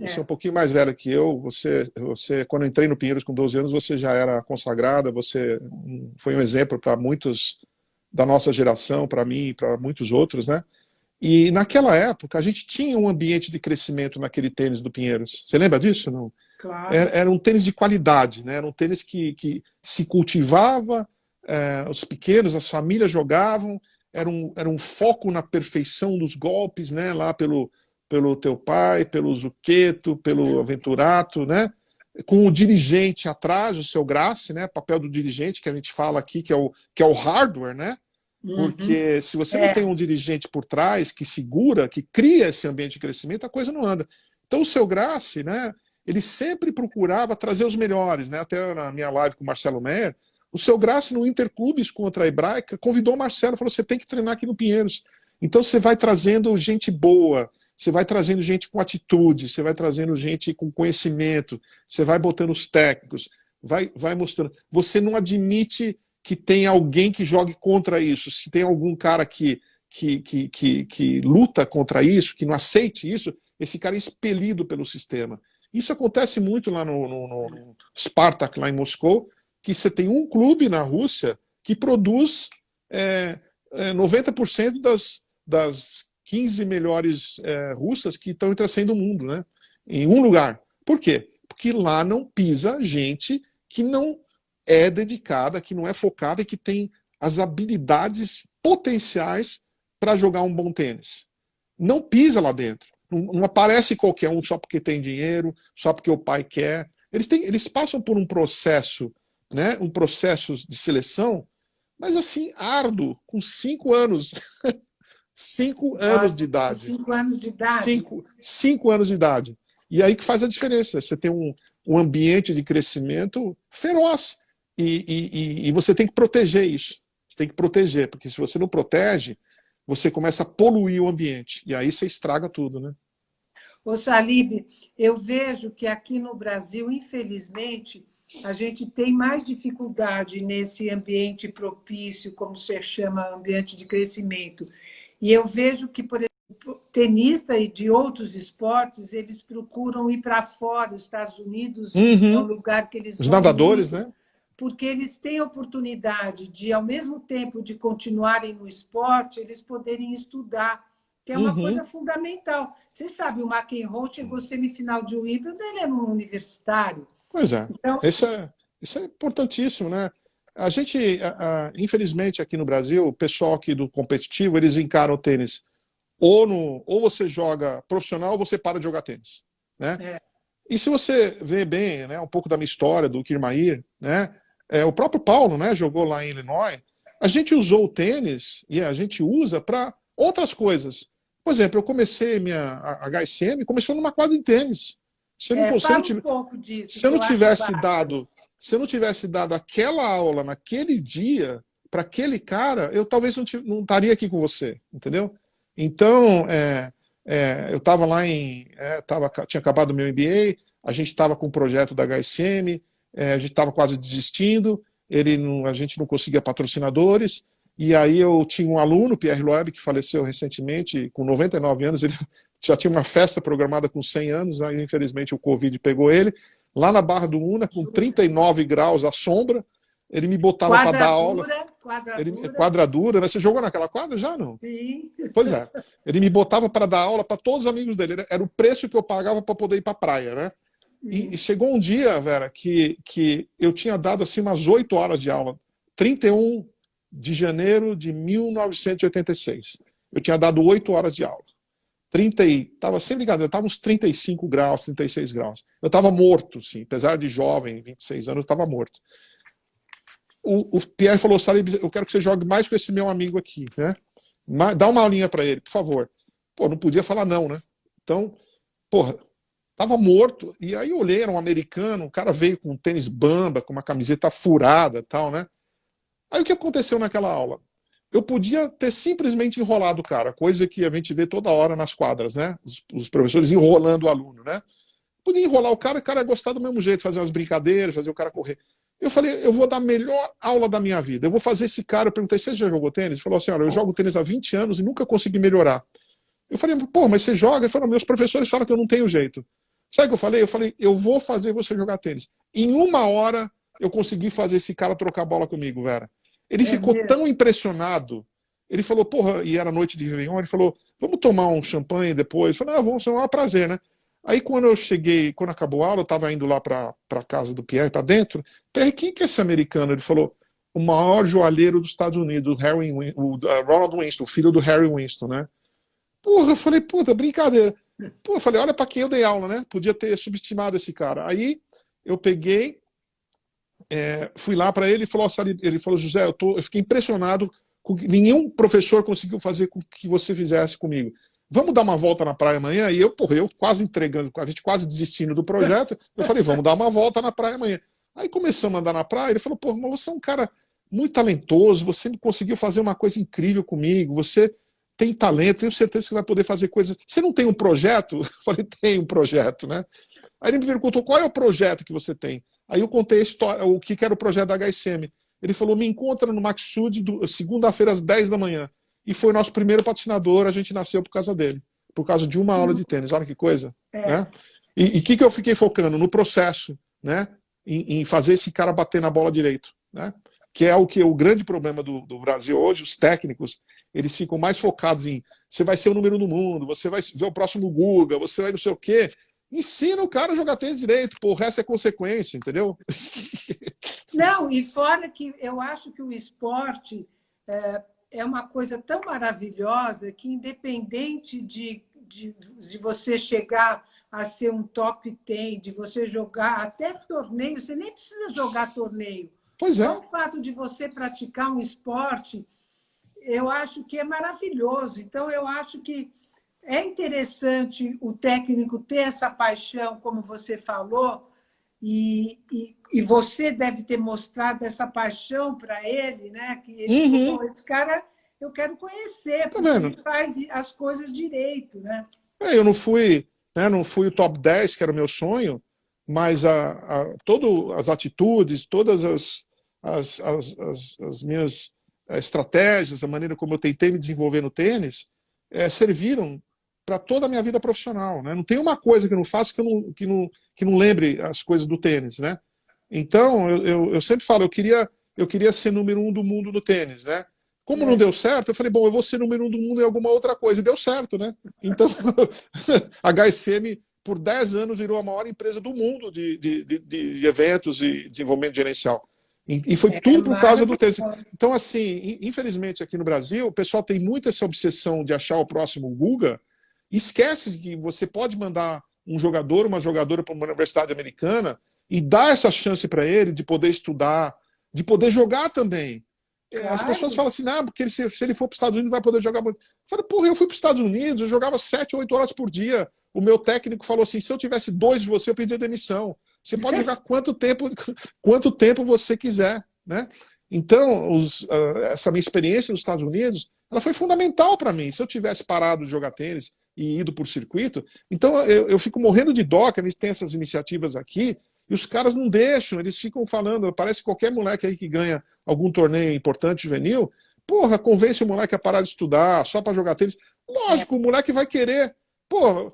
Você é um pouquinho mais velha que eu. Quando eu entrei no Pinheiros com 12 anos, você já era consagrada. Você foi um exemplo para muitos da nossa geração, para mim e para muitos outros, né? E naquela época, a gente tinha um ambiente de crescimento naquele tênis do Pinheiros. Você lembra disso, não? Claro. Era um tênis de qualidade, né? Era um tênis que se cultivava, os pequenos, as famílias jogavam, era um foco na perfeição dos golpes, né? Lá pelo teu pai, pelo Zucchetto, pelo Aventurato, né? Com o dirigente atrás, o seu Grassi, né? Papel do dirigente que a gente fala aqui, que é o hardware, né? Porque se você não tem um dirigente por trás que segura, que cria esse ambiente de crescimento, a coisa não anda. Então o seu Grassi, né? Ele sempre procurava trazer os melhores, né? Até na minha live com o Marcelo Meyer, o seu Grassi no Interclubes contra a Hebraica convidou o Marcelo, falou: você tem que treinar aqui no Pinheiros. Então você vai trazendo gente boa, você vai trazendo gente com atitude, você vai trazendo gente com conhecimento, você vai botando os técnicos, vai mostrando. Você não admite que tem alguém que jogue contra isso. Se tem algum cara que luta contra isso, que não aceite isso, esse cara é expelido pelo sistema. Isso acontece muito lá no Spartak, lá em Moscou, que você tem um clube na Rússia que produz 90% das 15 melhores russas que estão entre as 100 do mundo, né? Em um lugar. Por quê? Porque lá não pisa gente que não é dedicada, que não é focada e que tem as habilidades potenciais para jogar um bom tênis. Não pisa lá dentro. Não aparece qualquer um só porque tem dinheiro, só porque o pai quer. Eles passam por um processo, né, um processo de seleção, mas assim, árduo, com 5 anos. 5 anos de idade. 5 anos de idade? 5 anos de idade. E aí que faz a diferença. Você tem um ambiente de crescimento feroz. E você tem que proteger isso. Você tem que proteger, porque se você não protege, você começa a poluir o ambiente. E aí você estraga tudo, né? Ô, Salib, eu vejo que aqui no Brasil, infelizmente, a gente tem mais dificuldade nesse ambiente propício, como você chama, ambiente de crescimento. E eu vejo que, por exemplo, tenistas e de outros esportes, eles procuram ir para fora, os Estados Unidos é um lugar que eles Os vão nadadores, muito, né? porque eles têm a oportunidade de, ao mesmo tempo de continuarem no esporte, eles poderem estudar, que é uma coisa fundamental. Você sabe, o McEnroe chegou à semifinal de Wimbledon, ele era um universitário. Pois é. Então, Isso é importantíssimo, né? A gente, infelizmente, aqui no Brasil, o pessoal aqui do competitivo, eles encaram o tênis ou você joga profissional ou você para de jogar tênis, né? E se você vê bem, né, um pouco da minha história, do Kirmair, né, o próprio Paulo, né, jogou lá em Illinois, a gente usou o tênis e a gente usa para outras coisas. Por exemplo, eu comecei minha HSM, começou numa quadra de tênis. fala um pouco disso. Se eu não tivesse dado aquela aula naquele dia para aquele cara, eu talvez não estaria aqui com você, entendeu? Então, eu estava lá tinha acabado o meu MBA, a gente estava com o projeto da HSM, a gente estava quase desistindo, a gente não conseguia patrocinadores, e aí eu tinha um aluno, Pierre Loeb, que faleceu recentemente, com 99 anos, ele já tinha uma festa programada com 100 anos, aí infelizmente o Covid pegou ele, lá na Barra do Una, com 39 graus à sombra, ele me botava para dar aula. Quadradura, né? Você jogou naquela quadra já, não? Sim. Pois é. Ele me botava para dar aula para todos os amigos dele. Era o preço que eu pagava para poder ir para a praia, né? E chegou um dia, Vera, que eu tinha dado assim umas 8 horas de aula. 31 de janeiro de 1986. Eu tinha dado 8 horas de aula. Estava sem brincadeira, estava uns 35 graus, 36 graus. Eu estava morto, sim. Apesar de jovem, 26 anos, eu estava morto. O Pierre falou: Salib, eu quero que você jogue mais com esse meu amigo aqui, né? Dá uma aulinha para ele, por favor. Pô, não podia falar não, né? Então, porra, Tava morto. E aí eu olhei, era um americano, o cara veio com um tênis Bamba, com uma camiseta furada e tal, né? Aí o que aconteceu naquela aula? Eu podia ter simplesmente enrolado o cara, coisa que a gente vê toda hora nas quadras, né? Os professores enrolando o aluno, né? Podia enrolar o cara ia gostar do mesmo jeito, fazer umas brincadeiras, fazer o cara correr. Eu falei, eu vou dar a melhor aula da minha vida. Eu vou fazer esse cara. Eu perguntei, você já jogou tênis? Ele falou assim, olha, eu jogo tênis há 20 anos e nunca consegui melhorar. Eu falei, pô, mas você joga? Ele falou, meus professores falam que eu não tenho jeito. Sabe o que eu falei? Eu falei, eu vou fazer você jogar tênis. Em 1 hora, eu consegui fazer esse cara trocar bola comigo, Vera. Ele ficou tão impressionado. Ele falou, porra, e era noite de Réveillon, ele falou, vamos tomar um champanhe depois? Eu falei, vamos, é um prazer, né? Aí quando eu cheguei, quando acabou a aula, eu estava indo lá para a casa do Pierre, para dentro. Pierre, quem que é esse americano? Ele falou, o maior joalheiro dos Estados Unidos, o Ronald Winston, filho do Harry Winston, né? Porra, eu falei, puta, brincadeira. Pô, eu falei, olha para quem eu dei aula, né? Podia ter subestimado esse cara. Aí eu peguei, fui lá para ele e ele falou, José, eu fiquei impressionado com que nenhum professor conseguiu fazer com que você fizesse comigo. Vamos dar uma volta na praia amanhã? E eu quase entregando, a gente quase desistindo do projeto. Eu falei, vamos dar uma volta na praia amanhã. Aí começamos a andar na praia, ele falou, pô, mas você é um cara muito talentoso, você conseguiu fazer uma coisa incrível comigo, você tem talento, tenho certeza que vai poder fazer coisas. Você não tem um projeto? Eu falei, tem um projeto, né? Aí ele me perguntou, qual é o projeto que você tem? Aí eu contei a história, o que era o projeto da HSM. Ele falou, me encontra no Maxud, segunda-feira às 10 da manhã. E foi o nosso primeiro patrocinador, a gente nasceu por causa dele, por causa de uma aula de tênis, olha que coisa. Né? E o que eu fiquei focando? No processo, né? Em fazer esse cara bater na bola direito. Né? Que é o grande problema do Brasil hoje, os técnicos, eles ficam mais focados em você vai ser o número 1 do mundo, você vai ver o próximo Guga, você vai não sei o quê. Ensina o cara a jogar tênis direito, pô, o resto é consequência, entendeu? Não, e fora que eu acho que o esporte é uma coisa tão maravilhosa que, independente de você chegar a ser um top 10, de você jogar até torneio, você nem precisa jogar torneio. Pois é. Só o fato de você praticar um esporte, eu acho que é maravilhoso. Então, eu acho que é interessante o técnico ter essa paixão, como você falou, e você deve ter mostrado essa paixão para ele, né? Que ele falou, esse cara eu quero conhecer, porque ele faz as coisas direito, né? Eu não fui, né, não fui o top 10, que era o meu sonho, mas todas as atitudes, todas as minhas estratégias, a maneira como eu tentei me desenvolver no tênis, serviram para toda a minha vida profissional, né? Não tem uma coisa que eu não faço que não lembre as coisas do tênis, né? Então, eu sempre falo, eu queria ser número 1 do mundo no tênis, né? Como não deu certo, eu falei, bom, eu vou ser número 1 do mundo em alguma outra coisa, e deu certo, né? Então, a HSM, por 10 anos, virou a maior empresa do mundo de eventos e desenvolvimento gerencial. E foi tudo por causa do tênis. Então, assim, infelizmente, aqui no Brasil, o pessoal tem muito essa obsessão de achar o próximo Guga, e esquece que você pode mandar um jogador, uma jogadora para uma universidade americana e dar essa chance para ele de poder estudar, de poder jogar também. Claro. As pessoas falam assim, porque se ele for para os Estados Unidos vai poder jogar muito. Eu falei, porra, eu fui para os Estados Unidos, eu jogava 7, 8 horas por dia. O meu técnico falou assim, se eu tivesse 2 de você, eu pedia demissão. Você pode jogar quanto tempo você quiser, né? Então, essa minha experiência nos Estados Unidos, ela foi fundamental para mim. Se eu tivesse parado de jogar tênis e ido por circuito, então eu fico morrendo de dó que a gente tem essas iniciativas aqui e os caras não deixam, eles ficam falando, parece qualquer moleque aí que ganha algum torneio importante juvenil, porra, convence o moleque a parar de estudar só para jogar tênis. Lógico, o moleque vai querer, porra,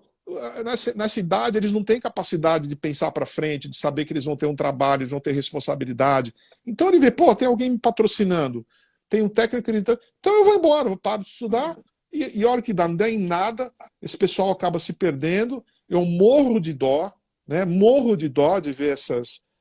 nessa idade eles não têm capacidade de pensar para frente, de saber que eles vão ter um trabalho, eles vão ter responsabilidade. Então ele vê, pô, tem alguém me patrocinando, tem um técnico, então eu vou embora, eu paro de estudar e a hora que dá, não der em nada, esse pessoal acaba se perdendo, eu morro de dó, né? Morro de dó de ver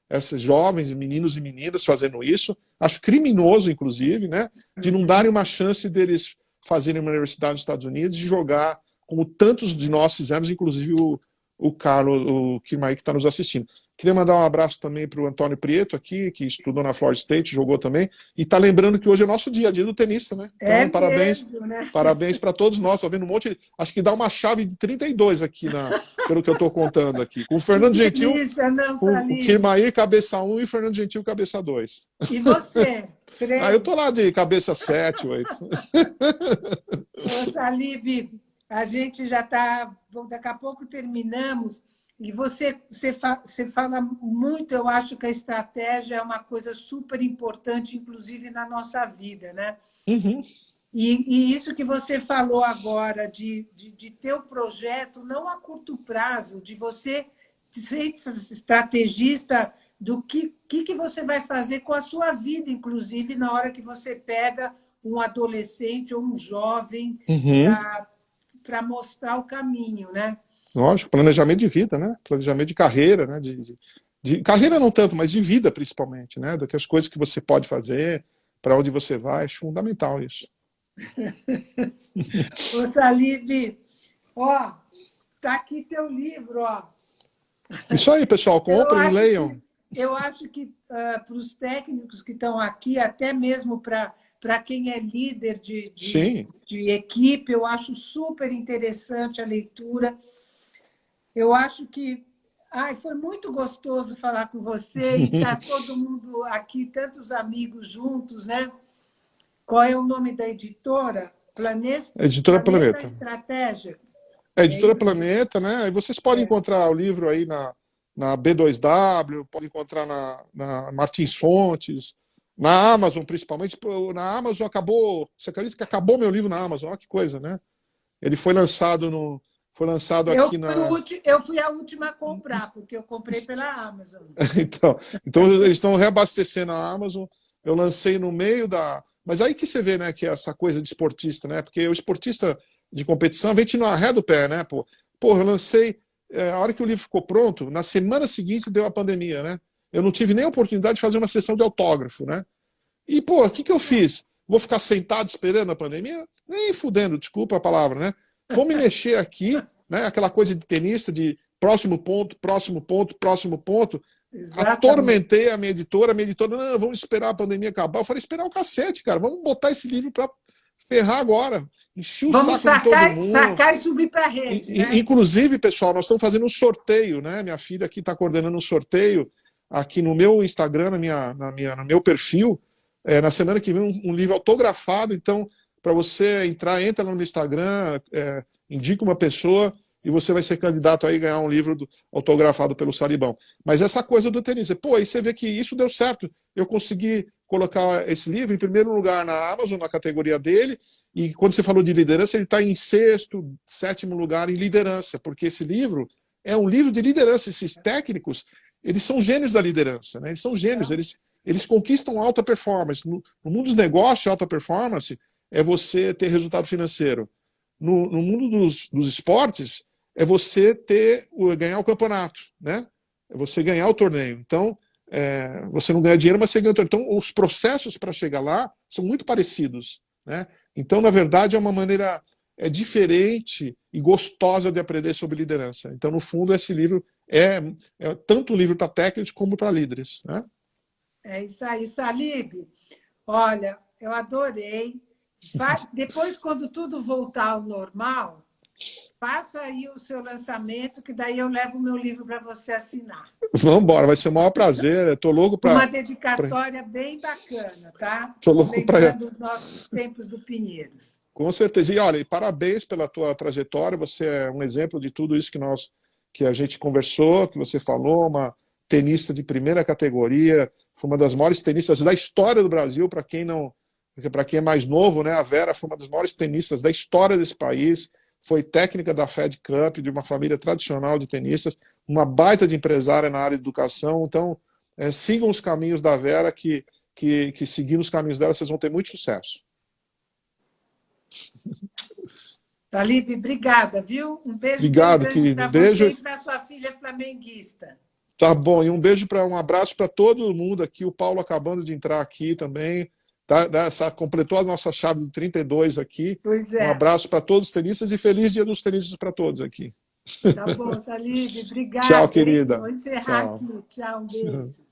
esses jovens, meninos e meninas fazendo isso, acho criminoso, inclusive, né? De não darem uma chance deles fazerem uma universidade dos Estados Unidos e jogar como tantos de nós fizemos, inclusive o Carlos, o Kirmaí, que está nos assistindo. Queria mandar um abraço também para o Antônio Prieto aqui, que estudou na Florida State, jogou também, e está lembrando que hoje é nosso dia, dia do tenista, né? É Então, parabéns, mesmo, né? parabéns para todos nós. Estou vendo um monte, acho que dá uma chave de 32 aqui, pelo que eu estou contando aqui. Com o Fernando Que Gentil, delícia, não, com o Salim. Kirmaí, cabeça 1, e o Fernando Gentil, cabeça 2. E você? Ah, eu tô 3. lá de cabeça 7, 8. Ô, Salib, a gente já está. Daqui a pouco terminamos. E você fala muito, eu acho que a estratégia é uma coisa super importante, inclusive na nossa vida, né? Uhum. E isso que você falou agora, de ter o projeto, não a curto prazo, de você ser estrategista do que você vai fazer com a sua vida, inclusive na hora que você pega um adolescente ou um jovem Uhum. para mostrar o caminho, né? Lógico, planejamento de vida, né? Planejamento de carreira, né? De carreira não tanto, mas de vida principalmente, né? Do que as coisas que você pode fazer, para onde você vai, acho fundamental isso. Ô, Salib, ó, tá aqui teu livro, ó. Isso aí, pessoal, comprem, leiam. Eu acho que para os técnicos que estão aqui, até mesmo para quem é líder Sim. de equipe, eu acho super interessante a leitura. Eu acho que foi muito gostoso falar com você e estar todo mundo aqui, tantos amigos juntos, né? Qual é o nome da editora? Editora Planeta. Estratégia. É, Editora Planeta, né? E vocês podem encontrar o livro aí na B2W, podem encontrar na Martins Fontes, na Amazon, principalmente. Na Amazon acabou. Você acredita que acabou meu livro na Amazon? Olha que coisa, né? Ele foi lançado aqui na. Eu fui a última a comprar, porque eu comprei pela Amazon. Então eles estão reabastecendo a Amazon. Eu lancei no meio da. Mas aí que você vê, né, que é essa coisa de esportista, né? Porque o esportista de competição vem te no arré do pé, né? Pô, eu lancei. A hora que o livro ficou pronto, na semana seguinte deu a pandemia, né? Eu não tive nem a oportunidade de fazer uma sessão de autógrafo, né? E, pô, o que eu fiz? Vou ficar sentado esperando a pandemia? Nem fudendo, desculpa a palavra, né? Vou me mexer aqui, né? Aquela coisa de tenista, de próximo ponto, próximo ponto, próximo ponto. Exatamente. Atormentei a minha editora, não, vamos esperar a pandemia acabar. Eu falei, esperar o cacete, cara, vamos botar esse livro para ferrar agora. Enchi o vamos saco de todo mundo. Sacar e subir para a rede. Né? Inclusive, pessoal, nós estamos fazendo um sorteio, né? Minha filha aqui está coordenando um sorteio aqui no meu Instagram, no meu perfil. Na semana que vem, um livro autografado. Então, para você entra no meu Instagram, indica uma pessoa e você vai ser candidato aí a ganhar um livro autografado pelo Salibão. Mas essa coisa do tenista, pô, aí você vê que isso deu certo. Eu consegui colocar esse livro em primeiro lugar na Amazon, na categoria dele, e quando você falou de liderança, ele está em 6º, 7º lugar em liderança, porque esse livro é um livro de liderança. Esses técnicos, eles são gênios da liderança, né? Eles são gênios, eles conquistam alta performance. No mundo dos negócios, alta performance é você ter resultado financeiro. No mundo dos esportes, é você ganhar o campeonato, né? É você ganhar o torneio. Então, você não ganha dinheiro, mas você ganha o torneio. Então, os processos para chegar lá são muito parecidos, né? Então, na verdade, é uma maneira diferente e gostosa de aprender sobre liderança. Então, no fundo, esse livro é tanto um livro para técnicos como para líderes, né? É isso aí, Salib. Olha, eu adorei. Depois, quando tudo voltar ao normal, faça aí o seu lançamento, que daí eu levo o meu livro para você assinar. Vamos embora, vai ser o maior prazer. Estou louco para. Uma dedicatória bem bacana, tá? Estou louco para. Lembrando os nossos tempos do Pinheiros. Com certeza. E olha, parabéns pela tua trajetória. Você é um exemplo de tudo isso que a gente conversou, que você falou, uma tenista de primeira categoria, foi uma das maiores tenistas da história do Brasil, para quem é mais novo, né? A Vera foi uma das maiores tenistas da história desse país, foi técnica da Fed Cup, de uma família tradicional de tenistas, uma baita de empresária na área de educação. Então, sigam os caminhos da Vera, que seguindo os caminhos dela, vocês vão ter muito sucesso. Salib, obrigada, viu? Um beijo. Obrigado, querido. Para beijo. Você e para sua filha flamenguista. Tá bom, e um abraço para todo mundo aqui. O Paulo acabando de entrar aqui também. Completou a nossa chave de 32 aqui. Pois é. Um abraço para todos os tenistas e feliz Dia dos Tenistas para todos aqui. Tá bom, Salib, obrigada. Tchau, Hein? querida. Vou encerrar Tchau. aqui. Tchau, um beijo.